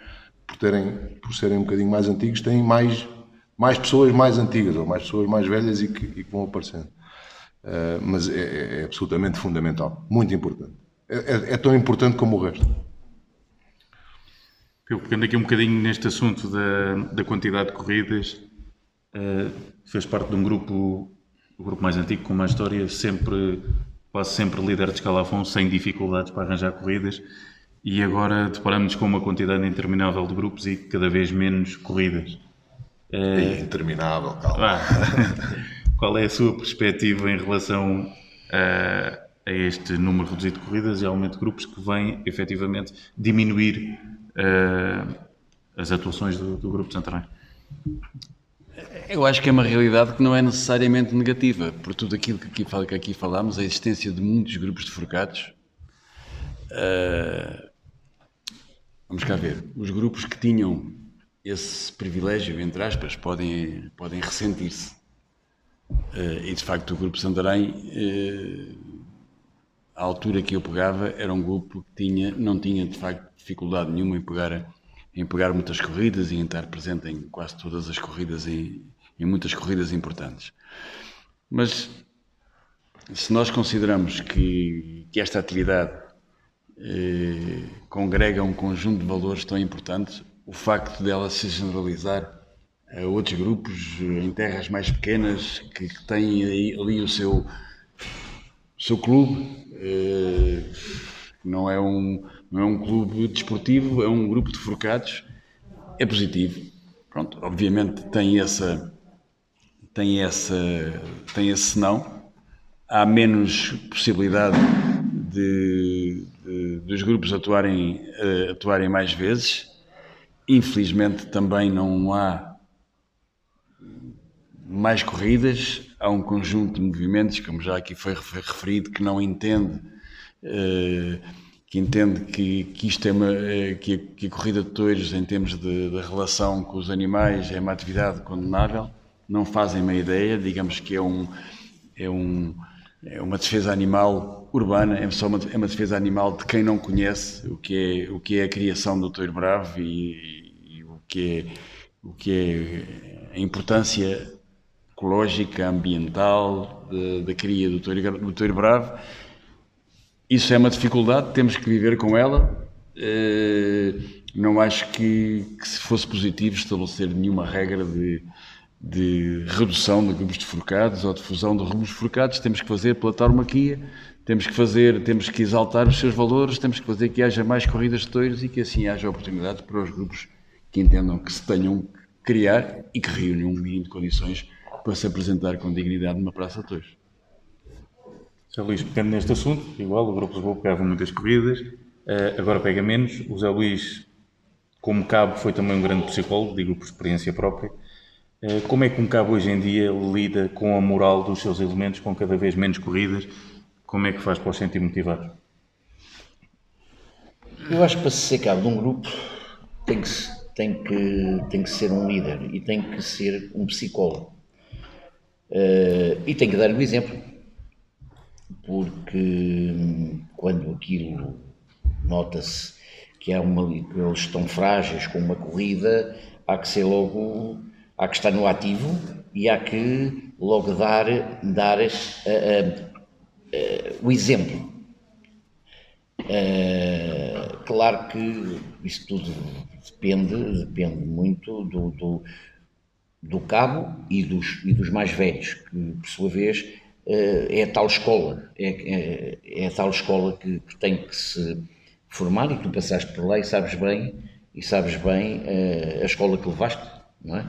por serem um bocadinho mais antigos, têm mais pessoas mais antigas ou mais pessoas mais velhas e que vão aparecendo. Mas é absolutamente fundamental, muito importante. É tão importante como o resto. Eu, pegando aqui um bocadinho neste assunto da quantidade de corridas, fez parte de um grupo, o grupo mais antigo, com uma história quase sempre líder de escalafão, sem dificuldades para arranjar corridas, e agora deparamos-nos com uma quantidade interminável de grupos e cada vez menos corridas. É interminável, calma. Qual é a sua perspectiva em relação a este número reduzido de corridas e aumento de grupos que vem efetivamente diminuir as atuações do Grupo de Santarém? Eu acho que é uma realidade que não é necessariamente negativa, por tudo aquilo que aqui falámos, a existência de muitos grupos de forcados. Vamos cá ver, os grupos que tinham esse privilégio, entre aspas, podem ressentir-se. E de facto o Grupo Santarém, à altura que eu pegava, era um grupo que não tinha de facto dificuldade nenhuma em pegar muitas corridas e em estar presente em quase todas as corridas e em muitas corridas importantes. Mas se nós consideramos que esta atividade congrega um conjunto de valores tão importantes, o facto dela se generalizar a outros grupos em terras mais pequenas que têm ali o seu clube, não é um clube desportivo, é um grupo de forcados, é positivo. Pronto, obviamente tem esse senão, há menos possibilidade dos grupos atuarem mais vezes. Infelizmente também não há mais corridas, há um conjunto de movimentos, como já aqui foi referido, que não entende que isto que a corrida de touros, em termos de relação com os animais, é uma atividade condenável, não fazem uma ideia, digamos que é uma defesa animal urbana, é uma defesa animal de quem não conhece o que é a criação do touro bravo e o que é a importância ecológica, ambiental da cria do touro bravo. Isso é uma dificuldade, temos que viver com ela. Não acho que se fosse positivo estabelecer nenhuma regra de redução de grupos de forcados ou de fusão de grupos de forcados. Temos que fazer pela tauromaquia, temos que exaltar os seus valores, temos que fazer que haja mais corridas de touros e que assim haja oportunidades para os grupos que entendam que se tenham que criar e que reúnam um mínimo de condições para se apresentar com dignidade numa praça de touros. Zé Luís, pegando neste assunto, igual, o Grupo de Lisboa pegava muitas corridas, agora pega menos. O Zé Luís, como cabo, foi também um grande psicólogo, digo por experiência própria. Como é que um cabo hoje em dia lida com a moral dos seus elementos, com cada vez menos corridas? Como é que faz para os sentir motivados? Eu acho que para se ser cabo de um grupo tem que ser um líder e tem que ser um psicólogo. E tem que dar o exemplo, porque quando aquilo nota-se que eles estão frágeis com uma corrida, há que estar no ativo e há que logo dar o exemplo. Claro que isso tudo depende muito do cabo e dos mais velhos, que por sua vez é a tal escola, é a tal escola que tem que se formar, e tu passaste por lá e sabes bem a escola que levaste, não é?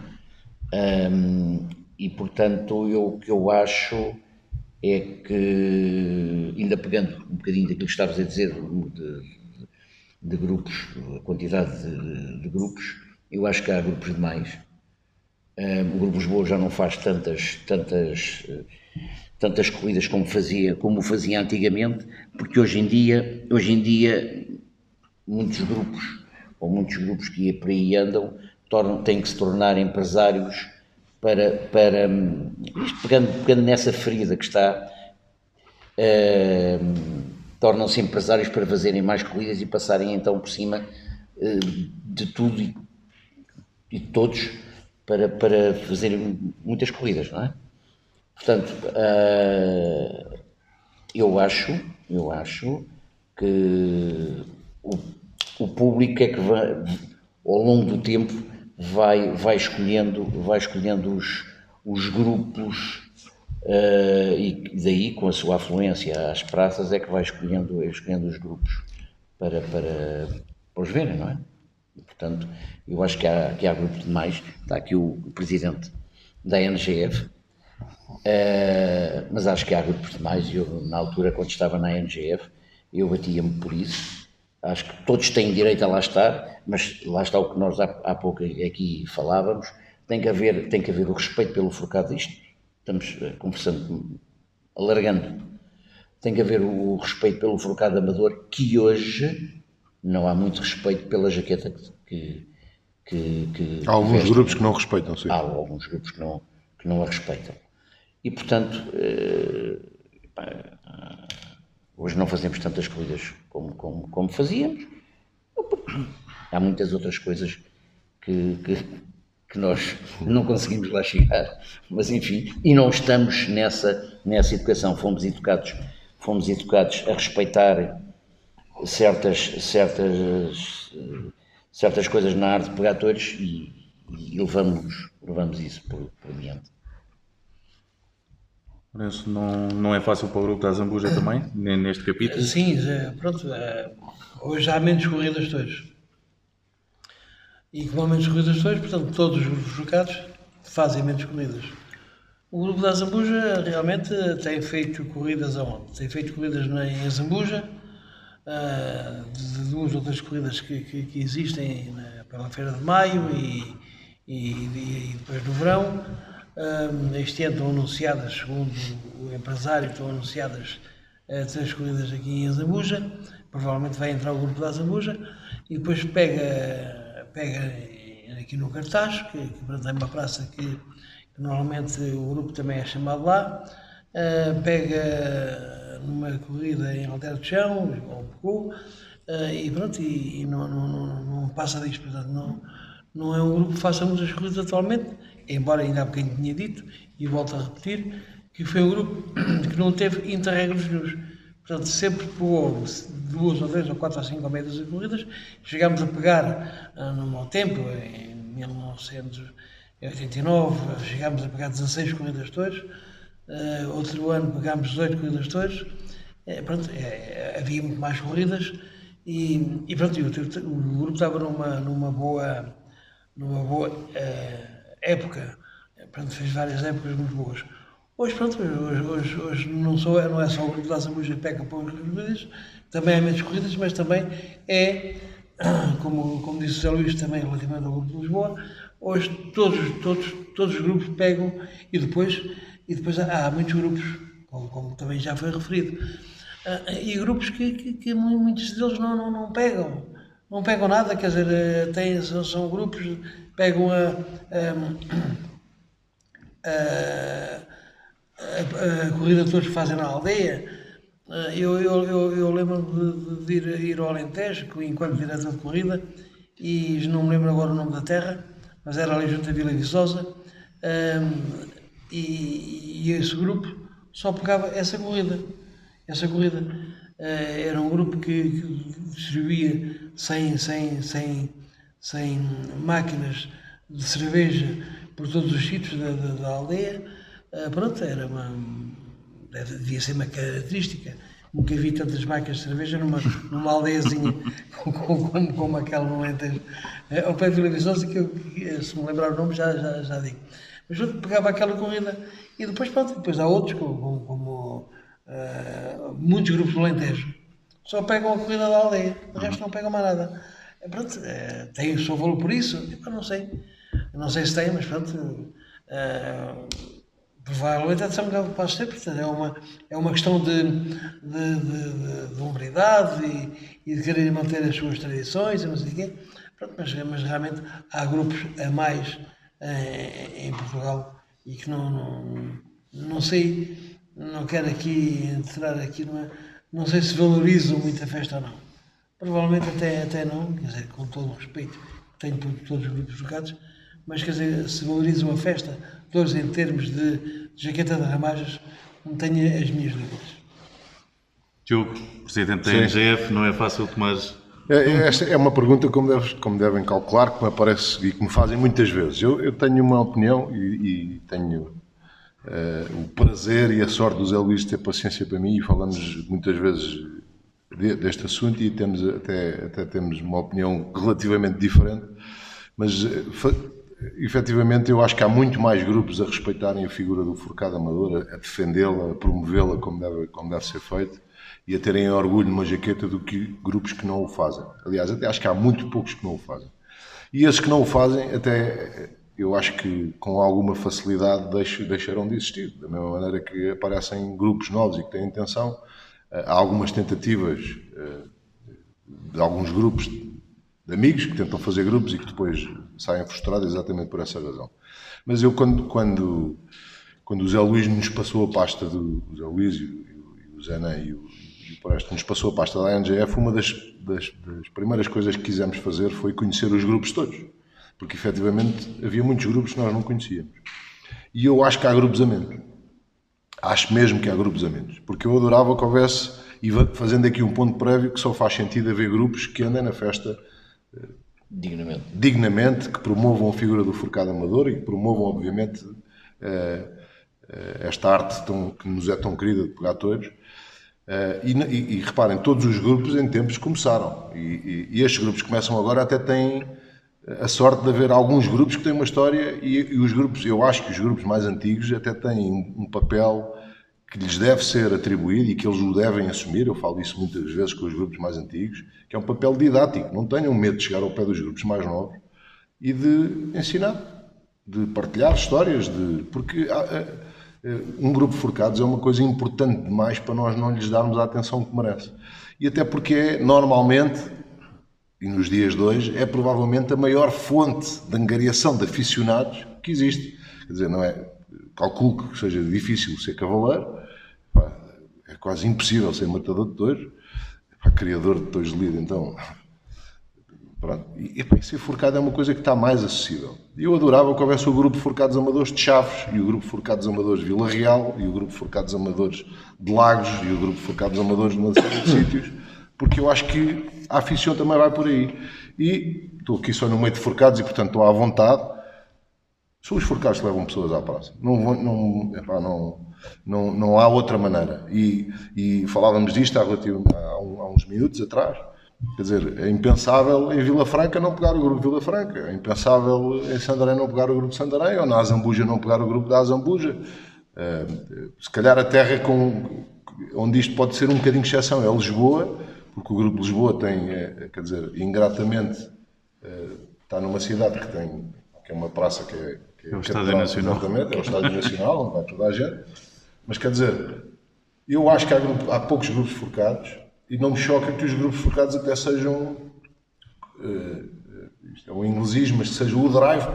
E portanto o que eu acho é que, ainda pegando um bocadinho daquilo que estavas a dizer de grupos, a quantidade de grupos, eu acho que há grupos demais. O Grupo Lisboa já não faz tantas corridas como fazia antigamente, porque hoje em dia muitos grupos que por aí andam têm que se tornar empresários isto pegando nessa ferida que está, tornam-se empresários para fazerem mais corridas e passarem então por cima de tudo e de todos para fazerem muitas corridas, não é? Portanto, eu acho que o público é que vai, ao longo do tempo vai escolhendo os grupos, e daí, com a sua afluência às praças, é que vai escolhendo os grupos para os verem, não é? E, portanto, eu acho que há grupos demais. Está aqui o presidente da NGF, mas acho que há grupos demais. Eu, na altura, quando estava na NGF, eu batia-me por isso. Acho que todos têm direito a lá estar, mas lá está o que nós há pouco aqui falávamos. Tem que haver o respeito pelo forcado disto. Estamos conversando, alargando. Tem que haver o respeito pelo forcado amador, que hoje não há muito respeito pela jaqueta que há alguns grupos que não respeitam, sim. Há alguns grupos que não a respeitam. E, portanto, hoje não fazemos tantas corridas como fazíamos. Há muitas outras coisas que nós não conseguimos lá chegar, mas enfim, e não estamos nessa educação. Fomos educados a respeitar certas coisas na arte de pegar touros e levamos isso por diante. Lourenço, não é fácil para o grupo da Zambuja também, neste capítulo? Sim, pronto, hoje há menos corridas de touros. E como há menos corridas de touros, portanto, todos os grupos focados fazem menos corridas. O grupo da Zambuja realmente tem feito corridas aonde? Tem feito corridas em Zambuja, de duas ou três corridas que existem pela Feira de Maio e depois no verão. Este ano estão anunciadas, segundo o empresário, estão anunciadas 3 corridas aqui em Zambuja. Provavelmente vai entrar o grupo da Zambuja e depois pega aqui no Cartaz, que é uma praça que normalmente o grupo também é chamado lá, pega numa corrida em Alter do Chão, ou Pocô, e pronto, e não passa disto. Portanto, não é um grupo que faça muitas corridas atualmente, embora ainda há bocadinho tinha dito, e volto a repetir, que foi um grupo que não teve interregnos nenhum. Portanto, sempre pegou 2 ou 3 ou 4 ou 5 ou meia das corridas. Chegámos a pegar, no meu tempo, em 1989, chegámos a pegar 16 corridas de touros. Outro ano pegámos 18 corridas de touros. Pronto, havia muito mais corridas e pronto, o grupo estava numa boa época. Pronto, fez várias épocas muito boas. Hoje, pronto, hoje não é só o grupo da Zambuja que pega para as corridas, também há menos corridas, mas também como disse o José Luís, também relativamente ao grupo de Lisboa, hoje todos os grupos pegam e depois há muitos grupos, como também já foi referido, e grupos que muitos deles não pegam nada, quer dizer, são grupos, pegam a corrida de touros que fazem na aldeia. Eu lembro de ir ao Alentejo enquanto diretor de corrida, e não me lembro agora o nome da terra, mas era ali junto à Vila Viçosa, e esse grupo só pegava essa corrida. Era um grupo que distribuía sem máquinas de cerveja por todos os sítios da aldeia. Pronto, devia ser uma característica. Nunca vi tantas máquinas de cerveja numa aldeiazinha como aquela no Alentejo, ao pé de Vila Viçosa, que se me lembrar o nome já digo. Mas pronto, pegava aquela corrida e depois há outros, como muitos grupos do Alentejo, só pegam a corrida da aldeia, o resto não pegam mais nada. Pronto, tem o seu valor por isso? Eu não sei se tem, mas pronto, Provavelmente é de São Miguel do Passo Sempre, portanto, é uma questão de hombridade e de querer manter as suas tradições, e não sei o quê. Pronto, mas realmente há grupos a mais em Portugal e que não sei, não quero aqui entrar aqui, não sei se valorizam muito a festa ou não. Provavelmente até não, quer dizer, com todo o respeito que tenho por todos os grupos focados, mas quer dizer, se valorizam a festa, todos em termos de jaqueta de ramagens, não tenho as minhas dúvidas. Diogo, presidente da NGF, não é fácil tomar... Esta é uma pergunta, como devem calcular, que me aparece e que me fazem muitas vezes. Eu tenho uma opinião e tenho o prazer e a sorte do Zé Luís ter paciência para mim, e falamos muitas vezes deste assunto e até temos uma opinião relativamente diferente, mas efetivamente eu acho que há muito mais grupos a respeitarem a figura do forcado amador, a defendê-la, a promovê-la como deve ser feito, e a terem orgulho numa jaqueta do que grupos que não o fazem. Aliás, até acho que há muito poucos que não o fazem. E esses que não o fazem, até eu acho que com alguma facilidade deixarão de existir. Da mesma maneira que aparecem grupos novos e que têm intenção, há algumas tentativas de alguns grupos de amigos que tentam fazer grupos e que depois saem frustrados exatamente por essa razão. Mas eu, quando o Zé Luís nos passou a pasta do Zé Luís e o Zé Ney e o Preste nos passou a pasta da NGF, uma das primeiras coisas que quisemos fazer foi conhecer os grupos todos, porque efetivamente havia muitos grupos que nós não conhecíamos. E eu acho que há grupos a menos. Acho mesmo que há grupos a menos, porque eu adorava que houvesse, e fazendo aqui um ponto prévio, que só faz sentido haver grupos que andem na festa dignamente, que promovam a figura do forcado amador e que promovam, obviamente, esta arte que nos é tão querida de pegar todos. E reparem, todos os grupos em tempos começaram, e estes grupos que começam agora até têm a sorte de haver alguns grupos que têm uma história, e os grupos, eu acho que os grupos mais antigos até têm um papel que lhes deve ser atribuído e que eles o devem assumir. Eu falo isso muitas vezes com os grupos mais antigos, que é um papel didático. Não tenham medo de chegar ao pé dos grupos mais novos e de ensinar, de partilhar histórias, porque um grupo de forcados é uma coisa importante demais para nós não lhes darmos a atenção que merece. E até porque é, normalmente, e nos dias de hoje, é provavelmente a maior fonte de angariação de aficionados que existe. Quer dizer, não é... Calculo que seja difícil ser cavaleiro, é quase impossível ser matador de touros, criador de touros de lida, então... Pronto. E ser forcado é uma coisa que está mais acessível. Eu adorava que houvesse o grupo de forcados amadores de Chaves, e o grupo de forcados amadores de Vila Real, e o grupo de forcados amadores de Lagos, e o grupo de forcados amadores de uma série de sítios, porque eu acho que a afição também vai por aí. E estou aqui só no meio de forcados e, portanto, estou à vontade. São os forcados que levam pessoas à praça. Não há outra maneira. E falávamos disto há uns minutos atrás. Quer dizer, é impensável em Vila Franca não pegar o grupo de Vila Franca, é impensável em Santarém não pegar o grupo de Santarém, ou na Azambuja não pegar o grupo da Azambuja. Se calhar a terra onde isto pode ser um bocadinho de exceção é Lisboa, porque o grupo de Lisboa tem, quer dizer, ingratamente, está numa cidade que é uma praça que é o Estádio Nacional. Exatamente, é o Estádio Nacional, onde vai toda a gente. Mas quer dizer, eu acho que há poucos grupos forcados. E não me choca que os grupos forcados até sejam, isto é um inglesismo, mas seja o drive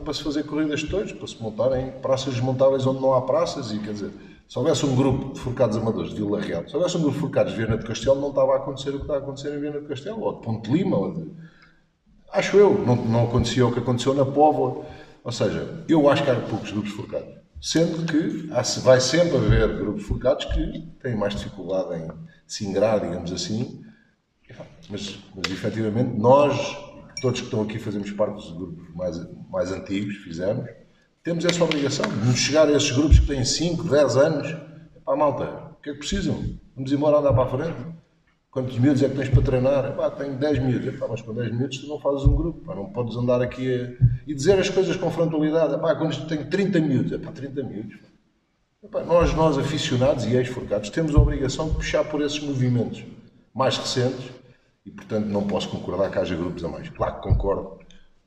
para se fazer corridas de touros, para se montarem praças desmontáveis onde não há praças. E quer dizer, se houvesse um grupo de forcados amadores de Vila Real, se houvesse um grupo de forcados de Viana do Castelo, não estava a acontecer o que está a acontecer em Viana do Castelo, ou de Ponte Lima, acho eu, não acontecia o que aconteceu na Póvoa. Ou seja, eu acho que há poucos grupos forcados. Sendo que vai sempre haver grupos forcados que têm mais dificuldade em se ingrar, digamos assim, mas efetivamente nós, todos que estão aqui fazemos parte dos grupos mais antigos, temos essa obrigação de nos chegar a esses grupos que têm 5, 10 anos. Malta, o que é que precisam? Vamos embora andar para a frente? Quantos miúdos é que tens para treinar? Tenho 10 miúdos. Mas com 10 miúdos tu não fazes um grupo. Não podes andar aqui e dizer as coisas com frontalidade. Quando tenho 30 miúdos. 30 miúdos. Nós aficionados e ex-forcados temos a obrigação de puxar por esses movimentos mais recentes e, portanto, não posso concordar que haja grupos a mais. Claro que concordo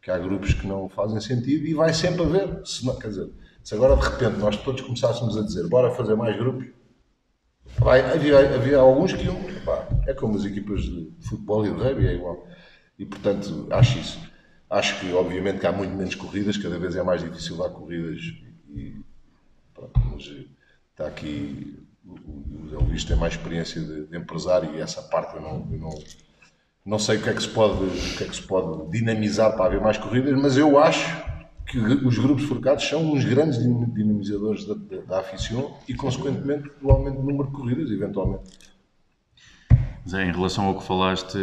que há grupos que não fazem sentido e vai sempre haver. Quer dizer, Se agora de repente nós todos começássemos a dizer bora fazer mais grupos, havia alguns que iam, é como as equipas de futebol e de rugby, é igual. E portanto acho isso. Acho que obviamente que há muito menos corridas, cada vez é mais difícil dar corridas mas está aqui, o Zé Luís tem mais experiência de empresário e essa parte eu não sei o que é que se pode dinamizar para haver mais corridas, mas eu acho que os grupos forcados são uns grandes dinamizadores da afição e, consequentemente, do aumento do número de corridas, eventualmente. Zé, em relação ao que falaste,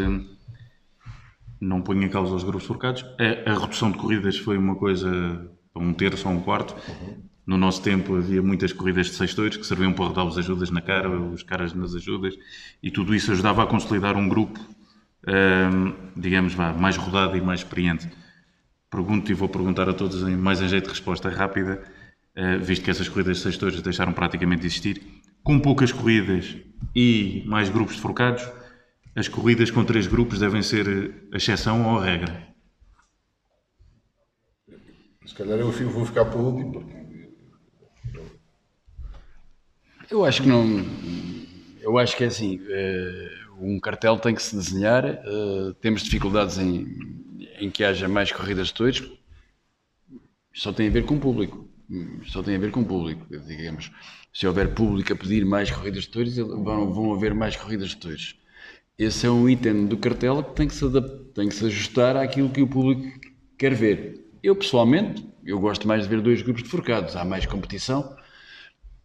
não ponho em causa os grupos forcados. A redução de corridas foi uma coisa para um terço ou um quarto. No nosso tempo havia muitas corridas de 6 touros que serviam para rodar os ajudas na cara, os caras nas ajudas, e tudo isso ajudava a consolidar um grupo, digamos, mais rodado e mais experiente. Pergunto e vou perguntar a todos mais em jeito de resposta rápida, visto que essas corridas de 6 touros deixaram praticamente de existir. Com poucas corridas e mais grupos forcados, as corridas com 3 grupos devem ser a exceção ou a regra? Se calhar eu vou ficar para o último, porque... Eu acho que não. Eu acho que é assim. Um cartel tem que se desenhar. Temos dificuldades em que haja mais corridas de touros. Só tem a ver com o público. Digamos, se houver público a pedir mais corridas de touros, vão haver mais corridas de touros. Esse é um item do cartel que tem que se ajustar àquilo que o público quer ver. Eu, pessoalmente, gosto mais de ver 2 grupos de forcados. Há mais competição.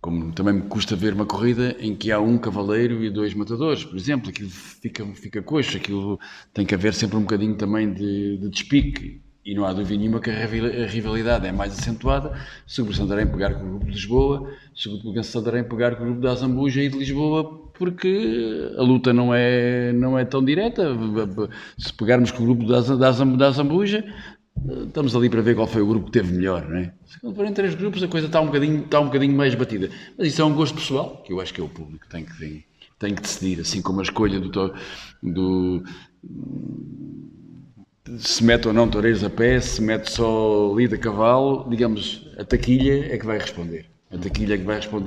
Como também me custa ver uma corrida em que há um cavaleiro e 2 matadores, por exemplo, aquilo fica coxo, aquilo tem que haver sempre um bocadinho também de despique, e não há dúvida nenhuma que a rivalidade é mais acentuada se o Santarém pegar com o grupo de Lisboa, se o Santarém pegar com o grupo da Azambuja e de Lisboa, porque a luta não é tão direta. Se pegarmos com o grupo da Azambuja, estamos ali para ver qual foi o grupo que teve melhor, não é? Se forem 3 grupos, a coisa está um bocadinho mais batida. Mas isso é um gosto pessoal, que eu acho que é o público que tem que decidir, assim como a escolha se mete ou não toureiros a pé, se mete só lida a cavalo, digamos, a taquilha é que vai responder.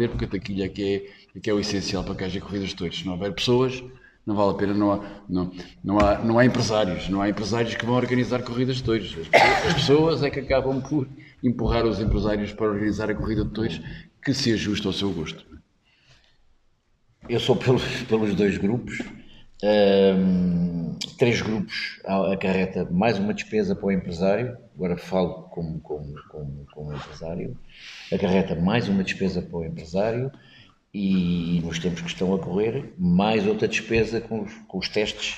Porque a taquilha é que é o essencial para que haja corridas de touros. Se não houver pessoas, não vale a pena, não há empresários. Não há empresários que vão organizar corridas de touros. As pessoas é que acabam por empurrar os empresários para organizar a corrida de touros que se ajusta ao seu gosto. Eu sou pelos 2 grupos. 3 grupos acarreta mais uma despesa para o empresário. Agora falo como empresário. Acarreta mais uma despesa para o empresário. E nos tempos que estão a correr, mais outra despesa com os testes,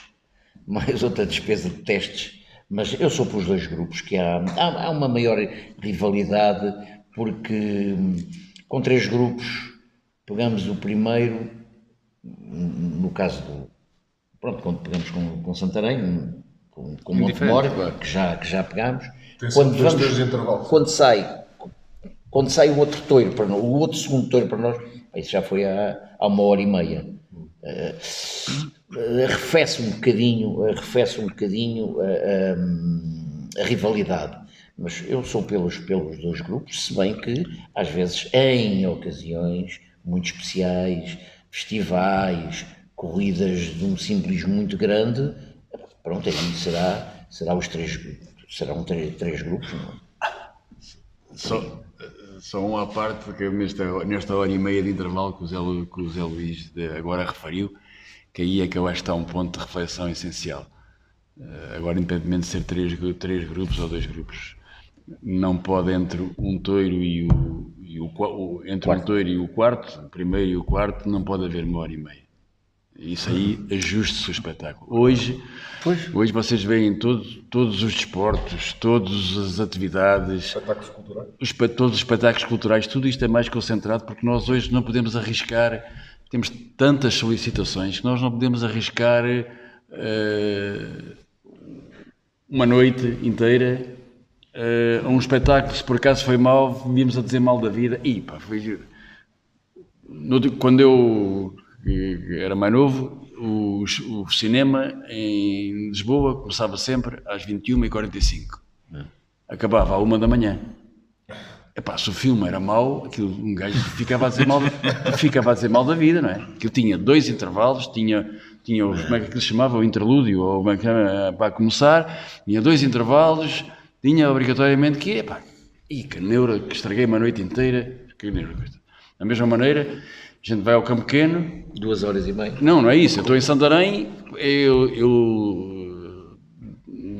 mais outra despesa de testes. Mas eu sou para os 2 grupos, que há uma maior rivalidade, porque com 3 grupos, pegamos o primeiro, no caso quando pegamos com Santarém, com Montemor, que já pegámos, quando sai o outro touro para nós, o outro segundo touro para nós, isso já foi há 1h30. Arrefece um bocadinho a rivalidade. Mas eu sou pelos 2 grupos, se bem que, às vezes, em ocasiões muito especiais, festivais, corridas de um simbolismo muito grande, pronto, aí será os 3 grupos. Serão 3 grupos, não? Só uma parte, porque nesta 1h30 de intervalo que o Zé Luís agora referiu, que aí é que eu acho que está um ponto de reflexão essencial. Agora, independentemente de ser 3 grupos ou 2 grupos, não pode entre um touro um touro e o quarto, o primeiro e o quarto, não pode haver 1h30. Isso aí ajuste-se o espetáculo. Hoje vocês veem todos os desportos, todas as atividades, todos os espetáculos culturais, tudo isto é mais concentrado, porque nós hoje não podemos arriscar, temos tantas solicitações que nós não podemos arriscar uma noite inteira a um espetáculo. Se por acaso foi mal, víamos a dizer mal da vida. Quando eu era mais novo, o cinema em Lisboa começava sempre às 21h45. Acabava à 1h da manhã. Epá, se o filme era mau, aquilo, um gajo ficava a dizer mal da vida, não é? Aquilo tinha 2 intervalos, tinha os, como é que se chamava, o interlúdio, ou como é que chama, para começar, tinha 2 intervalos, tinha obrigatoriamente que, epá, que neura, que estraguei-me a noite inteira, que neura. Da mesma maneira, a gente vai ao Campo Pequeno... 2 horas e meia. Não é isso, eu estou em Santarém, eu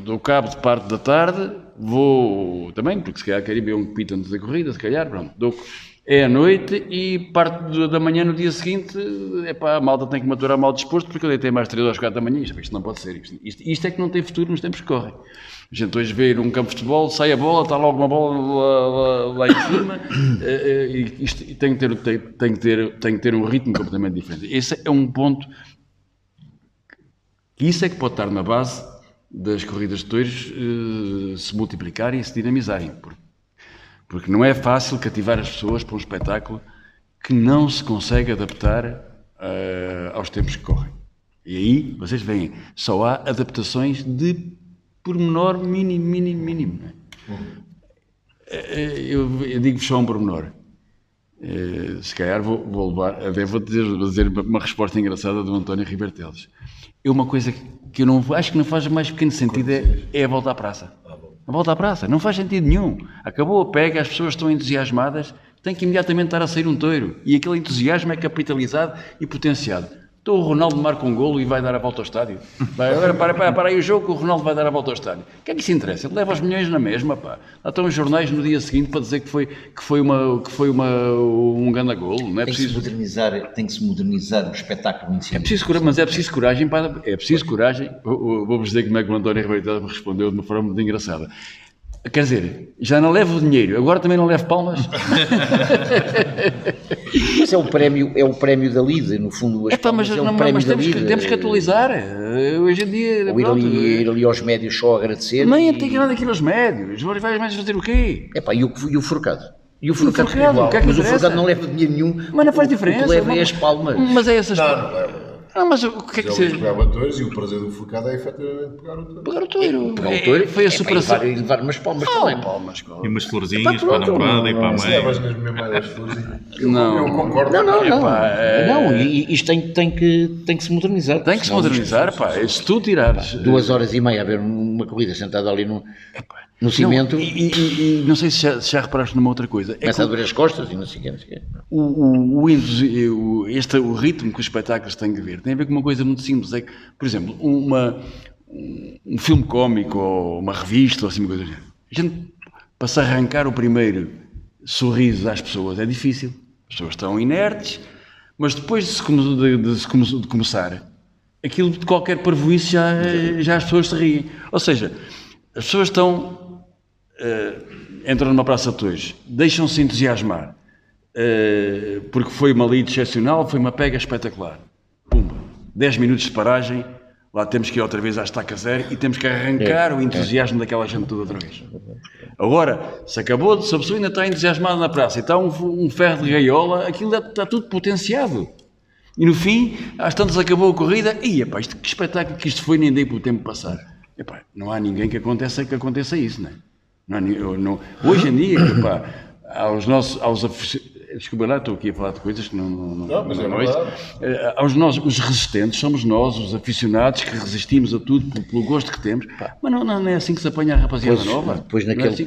dou cabo de parte da tarde, vou também, porque se calhar quero ir ver um pito antes da corrida, se calhar, pronto, é à noite e parte da manhã no dia seguinte, a malta tem que maturar mal disposto porque eu deitei mais 3 horas 4 da manhã, isto não pode ser, isto é que não tem futuro nos tempos que correm. A gente hoje vê num campo de futebol, sai a bola, está logo uma bola lá em cima, e tem que ter um ritmo completamente diferente. Esse é um ponto, que isso é que pode estar na base das corridas de touros se multiplicarem e se dinamizarem, porque não é fácil cativar as pessoas para um espetáculo que não se consegue adaptar aos tempos que correm. E aí, vocês veem, só há adaptações de pormenor mínimo. Eu digo-vos só um pormenor. Se calhar vou levar, vou dizer uma resposta engraçada do António Ribeiro Teles. É uma coisa que eu acho que não faz mais pequeno sentido, é a volta à praça. A volta à praça, não faz sentido nenhum. Acabou a pega, as pessoas estão entusiasmadas, tem que imediatamente estar a sair um touro. E aquele entusiasmo é capitalizado e potenciado. Então o Ronaldo marca um golo e vai dar a volta ao estádio. Agora para aí o jogo que o Ronaldo vai dar a volta ao estádio. O que é que isso interessa? Ele leva os milhões na mesma, pá. Lá estão os jornais no dia seguinte para dizer que foi um grande golo. Não é preciso... Tem que se modernizar o espetáculo em si. Mas é preciso coragem para... É preciso coragem. Vou-vos dizer como é que o António Ribeiro me respondeu de uma forma muito engraçada. Quer dizer, já não levo o dinheiro, agora também não levo palmas. Mas é o prémio da lida, no fundo. Mas temos que atualizar. Hoje em dia. Ou ir ali aos médios só agradecer. Nem tem que ir nada daquilo aos médios. Os médios fazer o quê? E o forcado? E o forcado, igual. O que é que mas o forcado não leva dinheiro nenhum. Mas não faz diferença. O que leva é as palmas. Mas é essas Não leva. Mas o que é que Eles pegavam touros e o prazer do forcado é efetivamente pegar o touro. Pegar o touro. Pegar o touro Foi a superação. E levar umas palmas também. E umas florzinhas para a namorada e para a mãe. Levas mesmo as flores. Não. Eu concordo. Não, isto tem que se modernizar. Tem que se modernizar, pá. Se tu tirares 2 horas e meia a ver uma corrida sentado ali no cimento. E não sei se já reparaste numa outra coisa. Começa a doer as costas e não sei o quê. O ritmo que os espetáculos têm que ver tem a ver com uma coisa muito simples. É que, por exemplo, um filme cómico ou uma revista ou assim, uma coisa assim. A gente, para se arrancar o primeiro sorriso às pessoas é difícil. As pessoas estão inertes, mas depois de começar, aquilo de qualquer parvoíce já as pessoas se riem. Ou seja, as pessoas entram numa praça de touros, deixam-se entusiasmar, porque foi uma lida excepcional, foi uma pega espetacular. Pumba, 10 minutos de paragem, lá temos que ir outra vez à estaca zero e temos que arrancar o entusiasmo daquela gente toda outra vez. Agora, se a pessoa ainda está entusiasmada na praça e está um ferro de gaiola, aquilo está tudo potenciado. E no fim, às tantas acabou a corrida, que espetáculo que isto foi, nem dei para o tempo passar. Não há ninguém que aconteça isso, não é? Hoje em dia, desculpa lá, estou aqui a falar de coisas que não mas é verdade. Os resistentes somos nós, os aficionados, que resistimos a tudo pelo gosto que temos, mas não é assim que se apanha a rapaziada nova. Depois naquele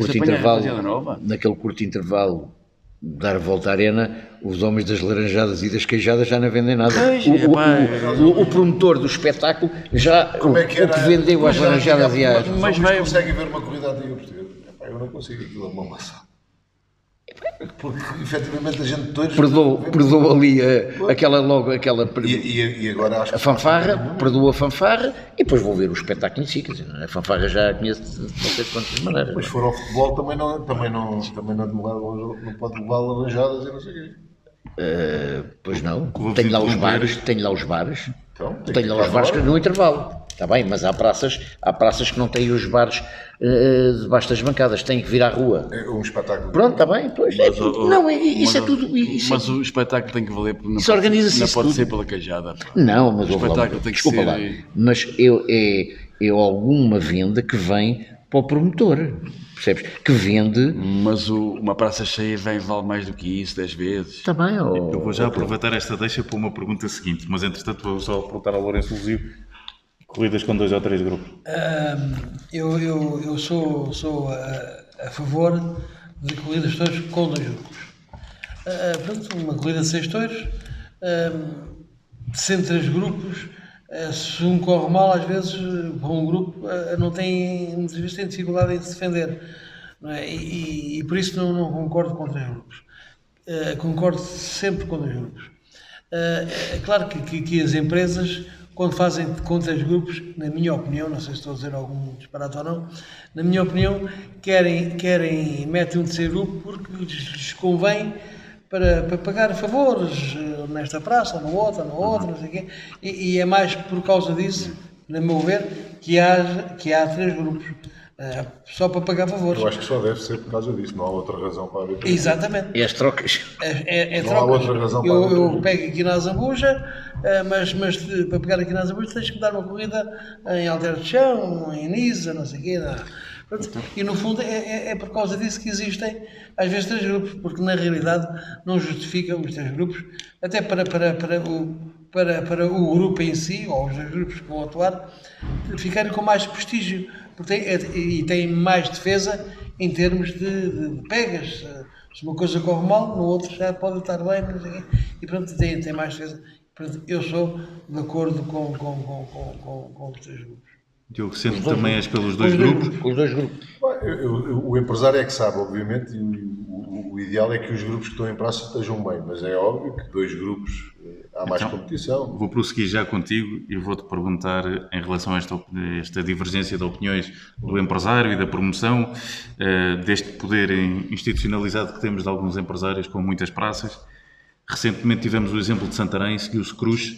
curto intervalo, dar a volta à arena, os homens das laranjadas e das queijadas já não vendem nada. O promotor do espetáculo o que vendeu às laranjadas e às... Mas conseguem ver uma corrida antiga por ter. Eu não consigo, aquilo é uma massa. Porque efetivamente a gente todos perdoa ali aquela e agora acho a fanfarra, perdoa a fanfarra e depois vou ver o espetáculo em si, quer dizer, a fanfarra já conheço de não sei de quantas maneiras. Mas for ao futebol também não pode levar laranjadas e não sei o quê. Pois não, tenho lá os bares, tenho lá os bares no intervalo, está bem, mas há praças que não têm os bares debaixo das bancadas, têm que vir à rua. É um espetáculo. Pronto, está bem, pois. Isso é tudo. Mas o espetáculo tem que valer, não pode ser pela queijada. Não, mas o espetáculo tem que desculpa ser... lá, mas é alguma venda que vem para o promotor, percebes? Que vende. Mas uma praça cheia vale mais do que isso, 10 vezes. Está bem, Eu vou já aproveitar esta deixa para uma pergunta seguinte, mas entretanto vou só perguntar ao Lourenço Luzio, corridas com 2 ou 3 grupos. Eu sou a favor de corridas de touros com 2 grupos. Portanto, uma corrida de 6 touros, sendo 3 grupos, se um corre mal, às vezes, para um grupo, não tem, muitas vezes tem dificuldade em se defender. Não é? E por isso não concordo com 3 grupos. Concordo sempre com 2 grupos. É claro que as empresas, quando fazem com 3 grupos, na minha opinião, não sei se estou a dizer algum disparate ou não, na minha opinião, metem um terceiro grupo porque lhes convém para pagar favores nesta praça, na outra, não sei o quê, e é mais por causa disso, na meu ver, que há 3 grupos. Só para pagar favores. Eu acho que só deve ser por causa disso, não há outra razão para haver. Exatamente. É as trocas. É Não trocas. há outra razão para haver. Eu pego aqui na Zambuja, mas para pegar aqui na Zambuja tens que me dar uma corrida em Alter de Chão, em Nisa, não sei o quê. E no fundo é por causa disso que existem às vezes 3 grupos, porque na realidade não justificam os 3 grupos, até para o grupo em si, ou os 2 grupos que vão atuar, ficarem com mais prestígio. E tem mais defesa em termos de pegas. Se uma coisa corre mal, no outro já pode estar bem, não sei o quê, e pronto, tem mais defesa. Portanto, eu sou de acordo com os 3 grupos. Diogo, sempre também és pelos 2 grupos? Os 2 grupos. O empresário é que sabe, obviamente, e o ideal é que os grupos que estão em praça estejam bem, mas é óbvio que 2 grupos há mais competição. Vou prosseguir já contigo e vou-te perguntar em relação a esta divergência de opiniões do empresário e da promoção, deste poder institucionalizado que temos de alguns empresários com muitas praças. Recentemente tivemos o exemplo de Santarém, seguiu-se Cruz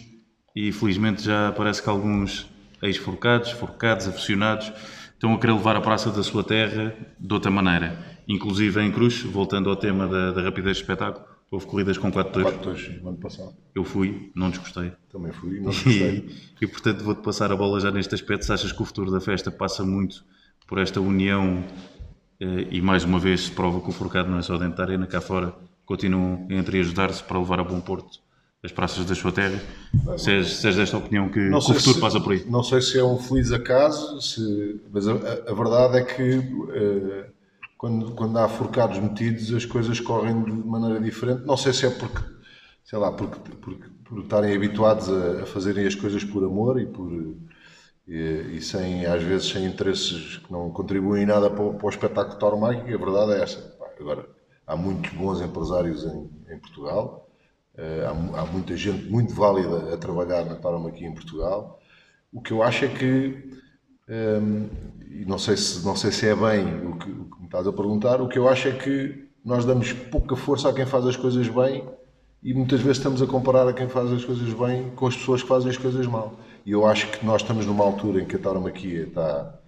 e felizmente já parece que alguns ex-forcados, forcados, aficionados estão a querer levar a praça da sua terra de outra maneira. Inclusive em Cruz, voltando ao tema da rapidez de espetáculo, houve corridas com 4 touros. 4 touros no ano passado. Eu fui, não desgostei. Também fui, não gostei. E portanto vou-te passar a bola já neste aspecto. Se achas que o futuro da festa passa muito por esta união e mais uma vez se prova que o forcado não é só dentro da arena, cá fora continuam entre ajudar-se para levar a bom porto as praças da sua terra. Se és desta opinião que o futuro passa por aí. Não sei se é um feliz acaso, mas a verdade é que quando há forcados metidos as coisas correm de maneira diferente. Não sei se é porque, sei lá, por estarem habituados a fazerem as coisas por amor e sem, às vezes sem interesses que não contribuem em nada para o espetáculo tauromáquico. A verdade é essa. Agora, há muitos bons empresários em Portugal. Há muita gente muito válida a trabalhar na tauromaquia em Portugal. O que eu acho é que, e não sei se é bem o que me estás a perguntar, o que eu acho é que nós damos pouca força a quem faz as coisas bem e muitas vezes estamos a comparar a quem faz as coisas bem com as pessoas que fazem as coisas mal. E eu acho que nós estamos numa altura em que a tauromaquia está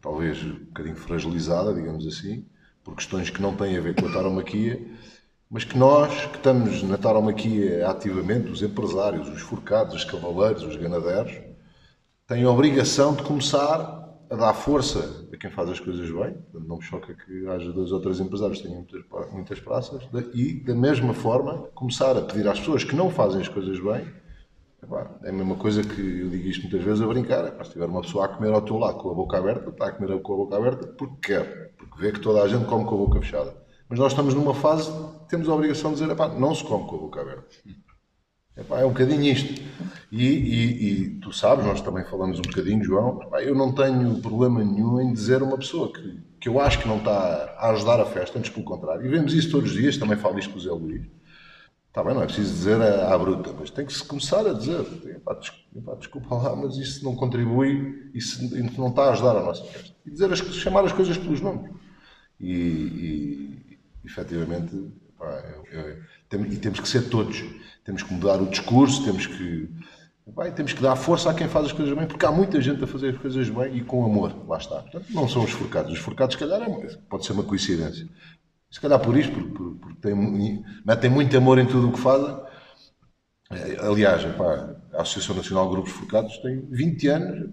talvez um bocadinho fragilizada, digamos assim, por questões que não têm a ver com a tauromaquia, mas que nós, que estamos na tauromaquia ativamente, os empresários, os forcados, os cavaleiros, os ganadeiros, têm a obrigação de começar a dar força a quem faz as coisas bem. Não me choca que haja 2 ou 3 empresários que tenham muitas praças, e da mesma forma começar a pedir às pessoas que não fazem as coisas bem. É a mesma coisa que eu digo isto muitas vezes a brincar. Se tiver uma pessoa a comer ao teu lado com a boca aberta, está a comer com a boca aberta porque quer, porque vê que toda a gente come com a boca fechada. Mas nós estamos numa fase que temos a obrigação de dizer, não se come com a boca aberta. É um bocadinho isto. E tu sabes, nós também falamos um bocadinho, João, eu não tenho problema nenhum em dizer a uma pessoa que eu acho que não está a ajudar a festa, antes pelo contrário. E vemos isso todos os dias, também falo isto com o Zé Luís. Está bem, não é preciso dizer à bruta, mas tem que se começar a dizer, desculpa lá, mas isso não contribui, isso não está a ajudar a nossa festa. E chamar as coisas pelos nomes. E efetivamente, temos que ser todos. Temos que mudar o discurso, temos que dar força a quem faz as coisas bem, porque há muita gente a fazer as coisas bem e com amor, lá está. Portanto, não são os forcados. Os forcados, se calhar, pode ser uma coincidência. Se calhar por isto, porque metem muito amor em tudo o que fazem. Aliás, a Associação Nacional de Grupos Forcados tem 20 anos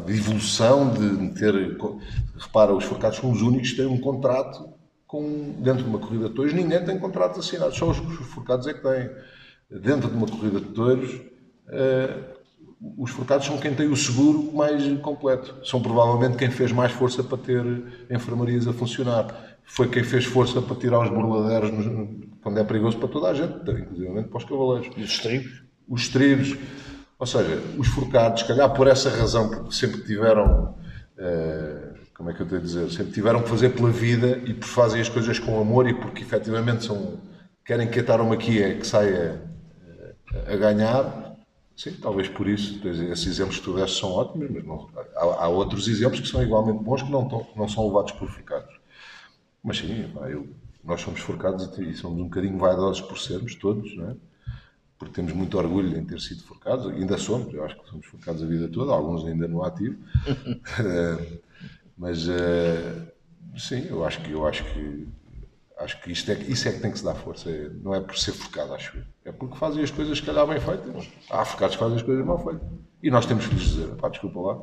de evolução, de ter... Repara, os forcados são os únicos que têm um contrato dentro de uma corrida de touros. Ninguém tem contratos assinados, só os forcados é que têm. Dentro de uma corrida de touros, os forcados são quem tem o seguro mais completo. São provavelmente quem fez mais força para ter enfermarias a funcionar. Foi quem fez força para tirar os burladeiros quando é perigoso para toda a gente, inclusive para os cavaleiros. E os estribos? Os estribos. Ou seja, os forcados, se calhar por essa razão, porque sempre tiveram, como é que eu tenho a dizer, sempre tiveram que fazer pela vida e por fazem as coisas com amor e porque efetivamente querem que a maquia que saia a ganhar. Sim, talvez por isso, esses exemplos que tu deste são ótimos, mas não, há outros exemplos que são igualmente bons que não são levados por forcados. Mas sim, nós somos forcados e somos um bocadinho vaidosos por sermos todos, não é? Porque temos muito orgulho em ter sido forcados, ainda somos, eu acho que somos forcados a vida toda, alguns ainda no ativo, mas sim, eu acho que isso é que tem que se dar força, não é por ser forcado, acho eu, é porque fazem as coisas se calhar bem feitas, há forcados que fazem as coisas mal feitas, e nós temos que lhes dizer, pá, desculpa lá,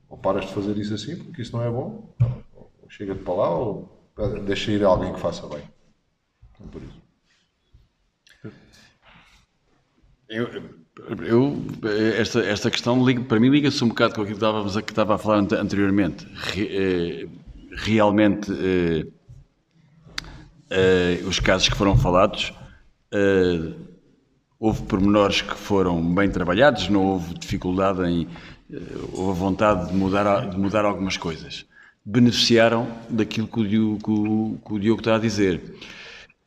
ou paras de fazer isso assim, porque isso não é bom, ou chega-te para lá, ou deixa ir alguém que faça bem, então por isso. Esta questão para mim liga-se um bocado com aquilo que estava a falar anteriormente. Realmente os casos que foram falados, houve pormenores que foram bem trabalhados, não houve dificuldade houve vontade de mudar algumas coisas. Beneficiaram daquilo que o Diogo está a dizer.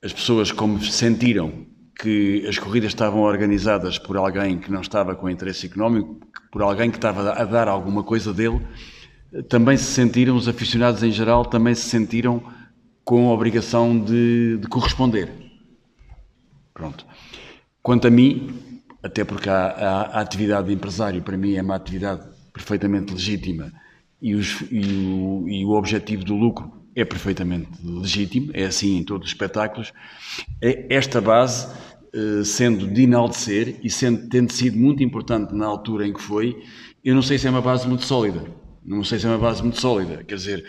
As pessoas, como sentiram que as corridas estavam organizadas por alguém que não estava com interesse económico, por alguém que estava a dar alguma coisa dele, também se sentiram, os aficionados em geral, também se sentiram com a obrigação de corresponder. Pronto. Quanto a mim, até porque a atividade de empresário, para mim, é uma atividade perfeitamente legítima e o objetivo do lucro é perfeitamente legítimo, é assim em todos os espetáculos. Esta base, sendo de enaltecer e tendo sido muito importante na altura em que foi, eu não sei se é uma base muito sólida. Quer dizer,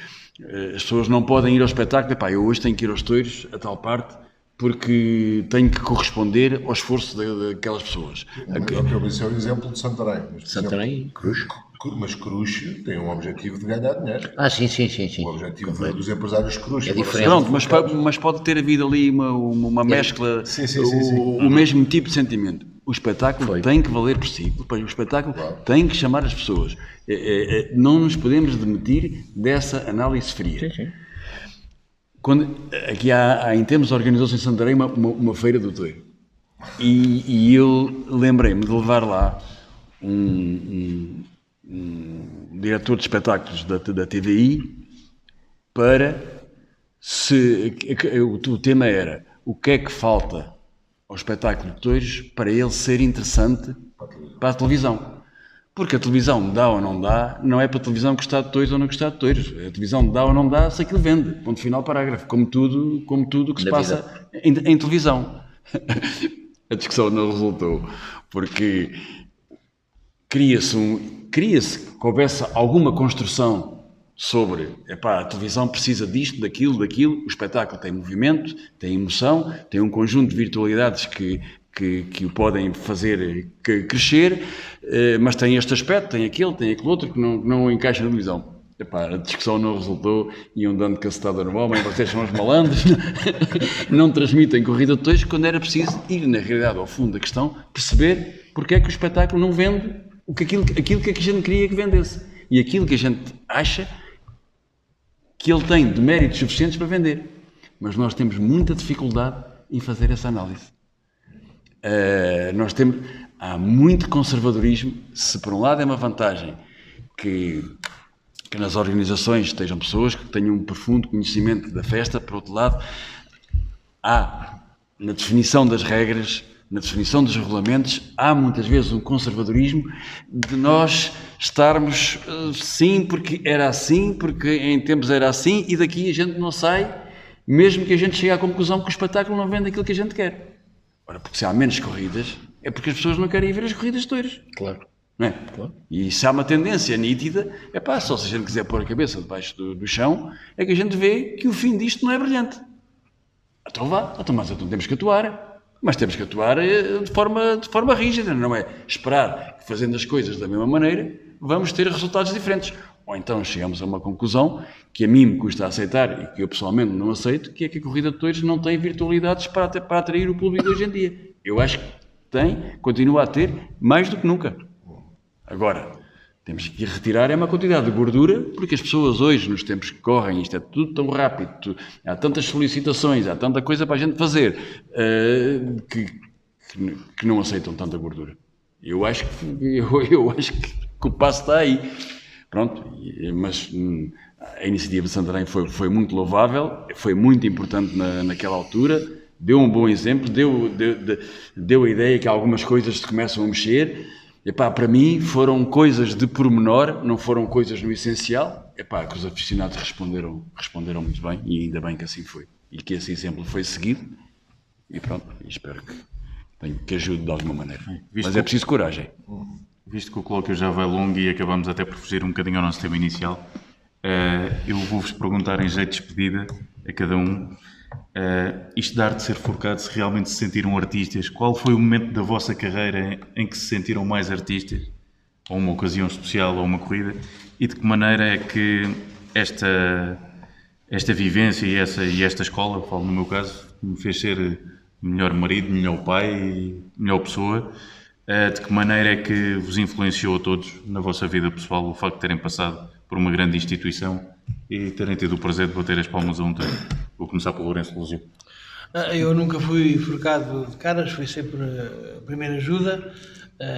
as pessoas não podem ir ao espetáculo, pá, eu hoje tenho que ir aos touros, a tal parte, porque tenho que corresponder ao esforço daquelas pessoas. Eu disse é o exemplo de Santarém. Santarém, Cruz. Mas Cruz tem um objetivo de ganhar dinheiro. Sim. O objetivo dos empresários Cruz. É diferente. Pronto, mas pode ter havido ali uma mescla, Sim. o mesmo tipo de sentimento. O espetáculo tem que valer por si, o espetáculo tem que chamar as pessoas. Não nos podemos demitir dessa análise fria. Sim. Aqui em termos organizou-se em Santarém uma feira do touro. E eu lembrei-me de levar lá um diretor de espetáculos da TVI o tema era o que é que falta ao espetáculo de touros para ele ser interessante para a televisão. Porque a televisão dá ou não dá, não é para a televisão gostar de touros ou não gostar de touros. A televisão dá ou não dá se aquilo vende. Ponto final, parágrafo. Como tudo o que se passa em televisão. A discussão não resultou porque cria-se que houvesse alguma construção sobre, a televisão precisa disto, daquilo, o espetáculo tem movimento, tem emoção, tem um conjunto de virtualidades que o podem fazer crescer, mas tem este aspecto, tem aquele outro que não encaixa na televisão. A discussão não resultou, iam dando cacetada no homem, vocês são os malandros, não transmitem corrida de touros quando era preciso ir, na realidade, ao fundo da questão, perceber porque é que o espetáculo não vende aquilo que a gente queria que vendesse. E aquilo que a gente acha que ele tem de méritos suficientes para vender. Mas nós temos muita dificuldade em fazer essa análise. Há muito conservadorismo. Se por um lado é uma vantagem que nas organizações estejam pessoas que tenham um profundo conhecimento da festa, por outro lado, há na definição das regras, na definição dos regulamentos, há muitas vezes um conservadorismo de nós estarmos sim, porque era assim, porque em tempos era assim, e daqui a gente não sai, mesmo que a gente chegue à conclusão que o espetáculo não vende aquilo que a gente quer. Ora, porque se há menos corridas, é porque as pessoas não querem ir ver as corridas de touros. Claro. Não é? E se há uma tendência nítida, só se a gente quiser pôr a cabeça debaixo do chão, é que a gente vê que o fim disto não é brilhante. Então vá, mas então temos que atuar. Mas temos que atuar de forma rígida, não é esperar que fazendo as coisas da mesma maneira vamos ter resultados diferentes. Ou então chegamos a uma conclusão que a mim me custa aceitar e que eu pessoalmente não aceito, que é que a corrida de touros não tem virtualidades para atrair o público de hoje em dia. Eu acho que continua a ter mais do que nunca. Agora, temos que retirar uma quantidade de gordura, porque as pessoas hoje, nos tempos que correm, isto é tudo tão rápido, há tantas solicitações, há tanta coisa para a gente fazer, que não aceitam tanta gordura. Eu acho que o passo está aí. Pronto, mas a iniciativa de Santarém foi muito louvável, foi muito importante naquela altura, deu um bom exemplo, deu a ideia que algumas coisas se começam a mexer. Para mim foram coisas de pormenor, não foram coisas no essencial, que os aficionados responderam muito bem, e ainda bem que assim foi, e que esse exemplo foi seguido, e pronto, espero que ajude de alguma maneira. Mas é preciso coragem. Visto que o colóquio já vai longo e acabamos até por fugir um bocadinho ao nosso tema inicial, eu vou-vos perguntar em jeito de despedida a cada um, isto de arte de ser forcado, se realmente se sentiram artistas, qual foi o momento da vossa carreira em que se sentiram mais artistas? Ou uma ocasião especial, ou uma corrida? E de que maneira é que esta vivência e esta escola, falo no meu caso, me fez ser melhor marido, melhor pai e melhor pessoa? De que maneira é que vos influenciou a todos na vossa vida pessoal o facto de terem passado por uma grande instituição e terem tido o prazer de bater as palmas a um tempo? Vou começar pelo Lourenço Lúcio. Eu nunca fui forcado de caras, fui sempre a primeira ajuda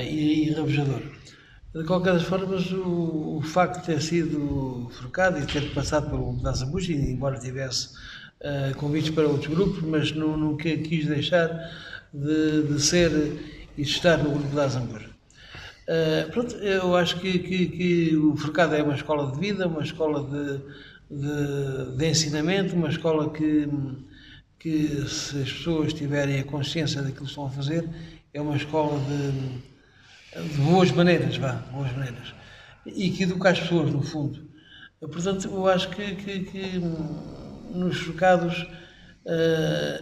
e rabejador. De qualquer das formas, o facto de ter sido forcado e de ter passado pelo da Zambuja, embora tivesse convites para outros grupos, mas nunca quis deixar de ser e de estar no grupo da Zambuja. Pronto, eu acho que o Forcado é uma escola de vida, uma escola de ensinamento, uma escola que se as pessoas tiverem a consciência daquilo que estão a fazer, é uma escola de boas maneiras, boas maneiras, e que educa as pessoas, no fundo. Portanto, eu acho que nos Forcados,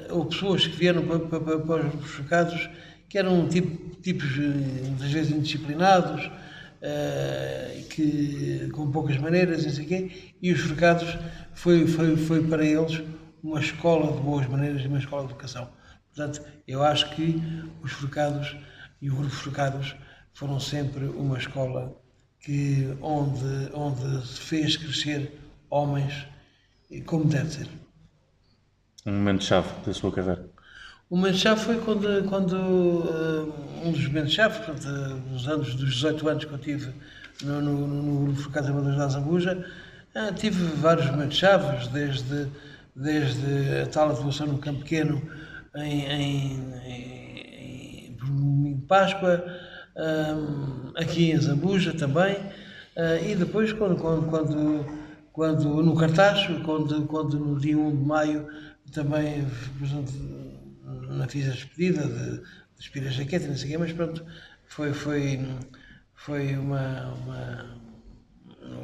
ou pessoas que vieram para os Forcados, que eram tipos muitas vezes indisciplinados, com poucas maneiras, não sei o quê, e os Forcados foi para eles uma escola de boas maneiras e uma escola de educação. Portanto, eu acho que os Forcados e o grupo Forcados foram sempre uma escola onde se fez crescer homens como deve ser. Um momento-chave da sua carreira? O momento-chave foi quando um dos momentos-chave, dos 18 anos que eu tive no grupo Forcados Amadores da Zambuja, tive vários momentos-chave, desde a tal atuação no Campo Pequeno em Páscoa, aqui em Zambuja também, e depois quando no Cartacho, quando no dia 1 de maio também, portanto, não fiz a despedida de despir a jaqueta, não sei o quê, mas pronto, foi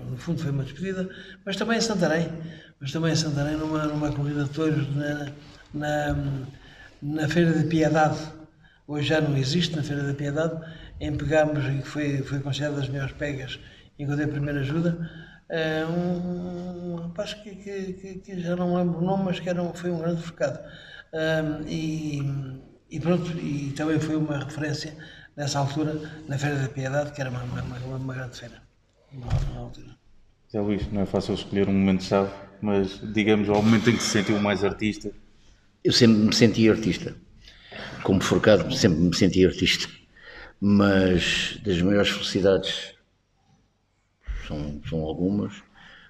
no fundo foi uma despedida, mas também em Santarém, numa corrida de touros na Feira da Piedade. Hoje já não existe, na Feira da Piedade, pegámos, e foi considerada das melhores pegas, enquanto a primeira ajuda, um rapaz que já não me lembro o nome, mas foi um grande forcado. E pronto, e também foi uma referência nessa altura, na Feira da Piedade, que era uma grande feira, na altura. Zé Luís, não é fácil escolher um momento-chave, mas digamos, ao momento em que se sentiu mais artista. Eu sempre me senti artista. Como forcado, sempre me senti artista. Mas das maiores felicidades, são algumas,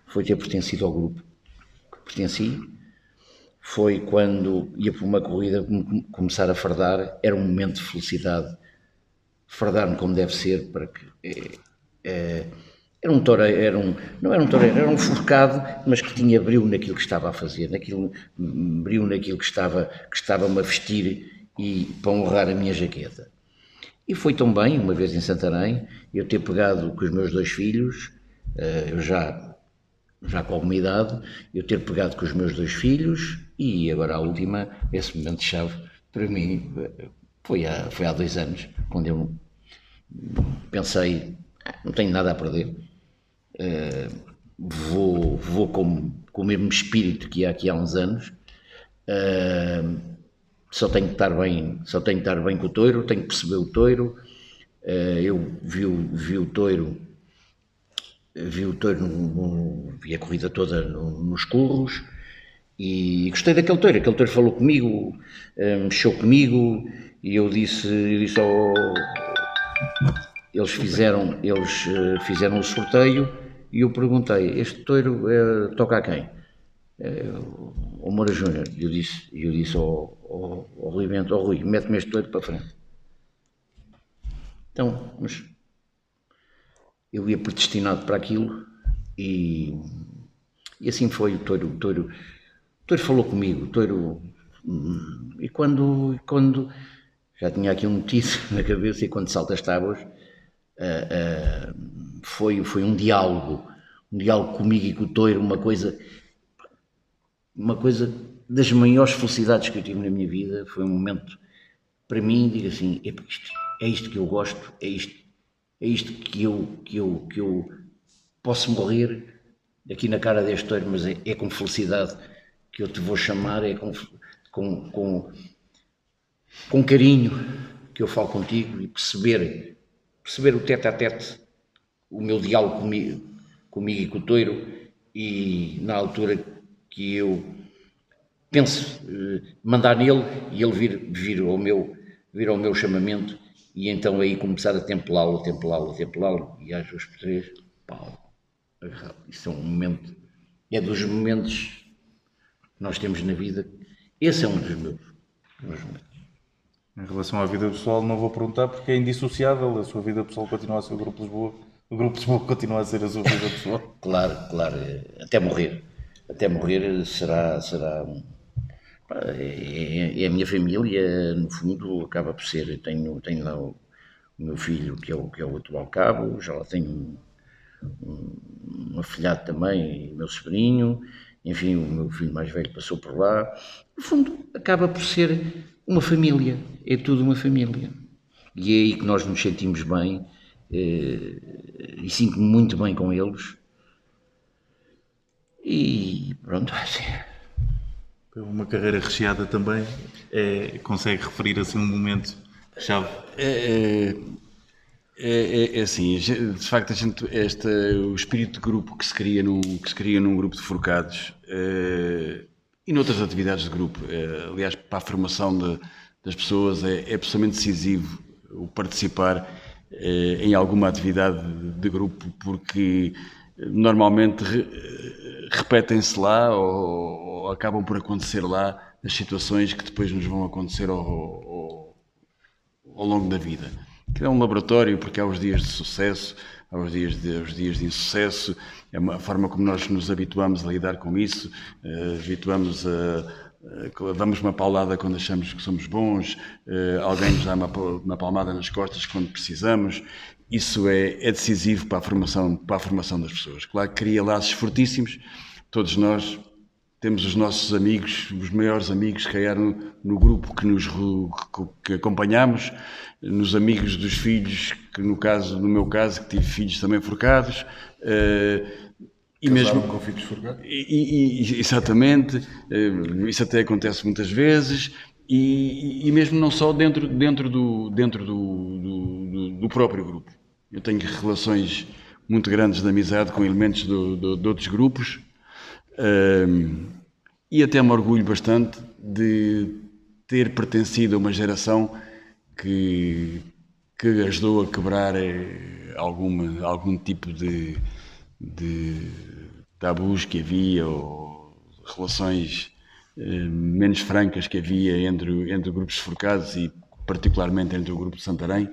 foi ter pertencido ao grupo que pertenci. Foi quando ia por uma corrida começar a fardar, era um momento de felicidade. Fardar-me como deve ser, para que era um toureiro, não era um toureiro, era um forcado, mas que tinha brilho naquilo que estava a fazer, brilho naquilo que estava-me a vestir e para honrar a minha jaqueta. E foi tão bem, uma vez em Santarém, eu ter pegado com os meus 2 filhos, eu já com alguma idade, eu ter pegado com os meus 2 filhos, e agora a última, esse momento-chave, para mim, foi há 2 anos, quando eu pensei, não tenho nada a perder, vou com o mesmo espírito que há uns anos, só tenho que estar bem com o touro, tenho que perceber o touro. Eu vi o touro, vi a corrida toda nos curros e gostei daquele touro. Aquele touro falou comigo, mexeu comigo, e eu disse eles fizeram o sorteio e eu perguntei: este touro toca a quem? Ao Moura Júnior. E eu disse ao Rui Bento: Rui, mete-me este touro para frente. Então, mas eu ia predestinado para aquilo, e assim foi. O touro falou comigo, o touro, e quando já tinha aqui um notício na cabeça, e quando salta as tábuas, foi um diálogo comigo e com o touro, uma coisa das maiores felicidades que eu tive na minha vida. Foi um momento, para mim, digo assim, é isto que eu gosto, é isto que eu posso morrer aqui na cara deste touro, mas é com felicidade que eu te vou chamar, é com carinho que eu falo contigo, e perceber o tete-a-tete, o meu diálogo comigo e com o touro, e na altura que eu penso mandar nele e ele vir ao meu chamamento, e então aí começar a templá-lo, e às 2 por 3, pau, isso é um momento, é dos momentos que nós temos na vida. Esse é um dos meus momentos. Em relação à vida pessoal, não vou perguntar, porque é indissociável. A sua vida pessoal continua a ser o Grupo Lisboa, o Grupo Lisboa continua a ser a sua vida pessoal. Claro, até morrer será é a minha família, no fundo, acaba por ser. Eu tenho lá o meu filho, que é o atual cabo, já lá tenho um afilhado também, meu sobrinho, enfim, o meu filho mais velho passou por lá. No fundo, acaba por ser uma família, é tudo uma família. E é aí que nós nos sentimos bem, e sinto-me muito bem com eles. E pronto, assim. Uma carreira recheada também, consegue referir assim um momento chave? É assim, de facto, o espírito de grupo que se cria num grupo de forcados, e noutras atividades de grupo, aliás, para a formação das pessoas, é absolutamente decisivo o participar em alguma atividade de grupo, porque normalmente repetem-se lá ou acabam por acontecer lá as situações que depois nos vão acontecer ao longo da vida. Que é um laboratório, porque há os dias de sucesso, há os dias de insucesso, é a forma como nós nos habituamos a lidar com isso, damos uma paulada quando achamos que somos bons, alguém nos dá uma palmada nas costas quando precisamos. Isso é decisivo para a formação das pessoas. Claro que cria laços fortíssimos. Todos nós temos os nossos amigos, os maiores amigos, se calhar no grupo que acompanhamos, nos amigos dos filhos, que no meu caso, que tive filhos também forcados, e mesmo com filhos forcados. Exatamente, isso até acontece muitas vezes, e mesmo não só dentro do próprio grupo. Eu tenho relações muito grandes de amizade com elementos de outros grupos, e até me orgulho bastante de ter pertencido a uma geração que ajudou a quebrar algum tipo de tabus que havia, ou relações menos francas que havia entre grupos forcados, e particularmente entre o grupo de Santarém.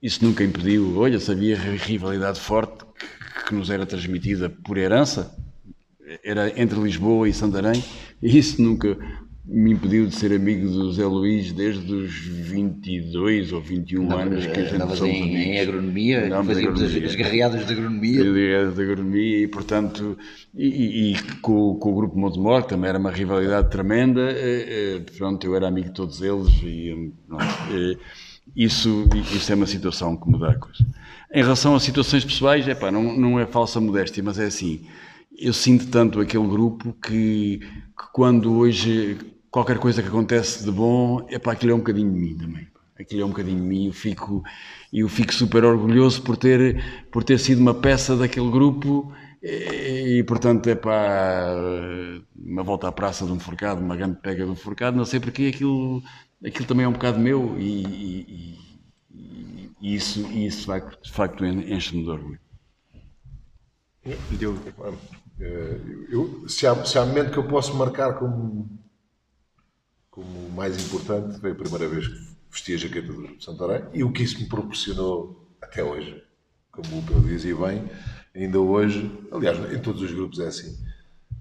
Isso nunca impediu. Olha, se havia rivalidade forte que nos era transmitida por herança, era entre Lisboa e Santarém, e isso me impediu de ser amigo do Zé Luís desde os 22 ou 21 anos que a gente Andavas somos em amigos. agronomia, Andámos em fazíamos agronomia. as garreadas de agronomia. De agronomia e, portanto, e com o Grupo Montemor, que também era uma rivalidade tremenda, pronto, eu era amigo de todos eles e pronto, isso é uma situação que me dá coisa. Em relação a situações pessoais, não é falsa modéstia, mas é assim, eu sinto tanto aquele grupo que quando hoje qualquer coisa que acontece de bom, aquilo é um bocadinho de mim também. Aquilo é um bocadinho de mim, eu fico super orgulhoso por ter sido uma peça daquele grupo e portanto, uma volta à praça de um forcado, uma grande pega de um forcado, não sei porque aquilo também é um bocado meu e isso de facto enche-me de orgulho. Se há momento que eu posso marcar como o mais importante, foi a primeira vez que vesti a jaqueta do Grupo Santarém e o que isso me proporcionou até hoje, como o Pedro dizia bem, ainda hoje, aliás, em todos os grupos é assim,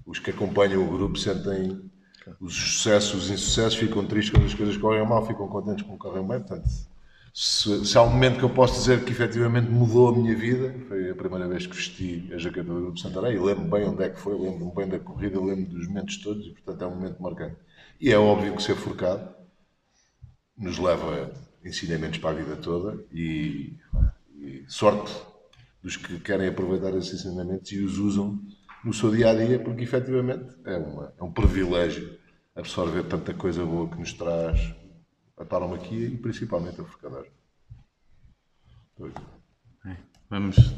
os que acompanham o grupo sentem os sucessos, os insucessos, ficam tristes quando as coisas correm mal, ficam contentes quando correm bem, portanto, se há um momento que eu posso dizer que efetivamente mudou a minha vida, foi a primeira vez que vesti a jaqueta do Grupo Santarém e lembro bem onde é que foi, lembro-me bem da corrida, lembro dos momentos todos e portanto é um momento marcante. E é óbvio que ser forcado nos leva a ensinamentos para a vida toda e sorte dos que querem aproveitar esses ensinamentos e os usam no seu dia-a-dia, porque efetivamente é um privilégio absorver tanta coisa boa que nos traz a tauromaquia e principalmente a forcadagem.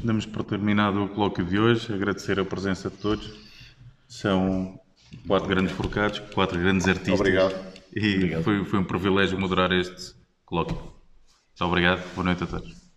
Damos por terminado o colóquio de hoje, agradecer a presença de todos. São 4 grandes forcados, 4 grandes artistas. Obrigado. E foi um privilégio moderar este colóquio. Muito obrigado, boa noite a todos.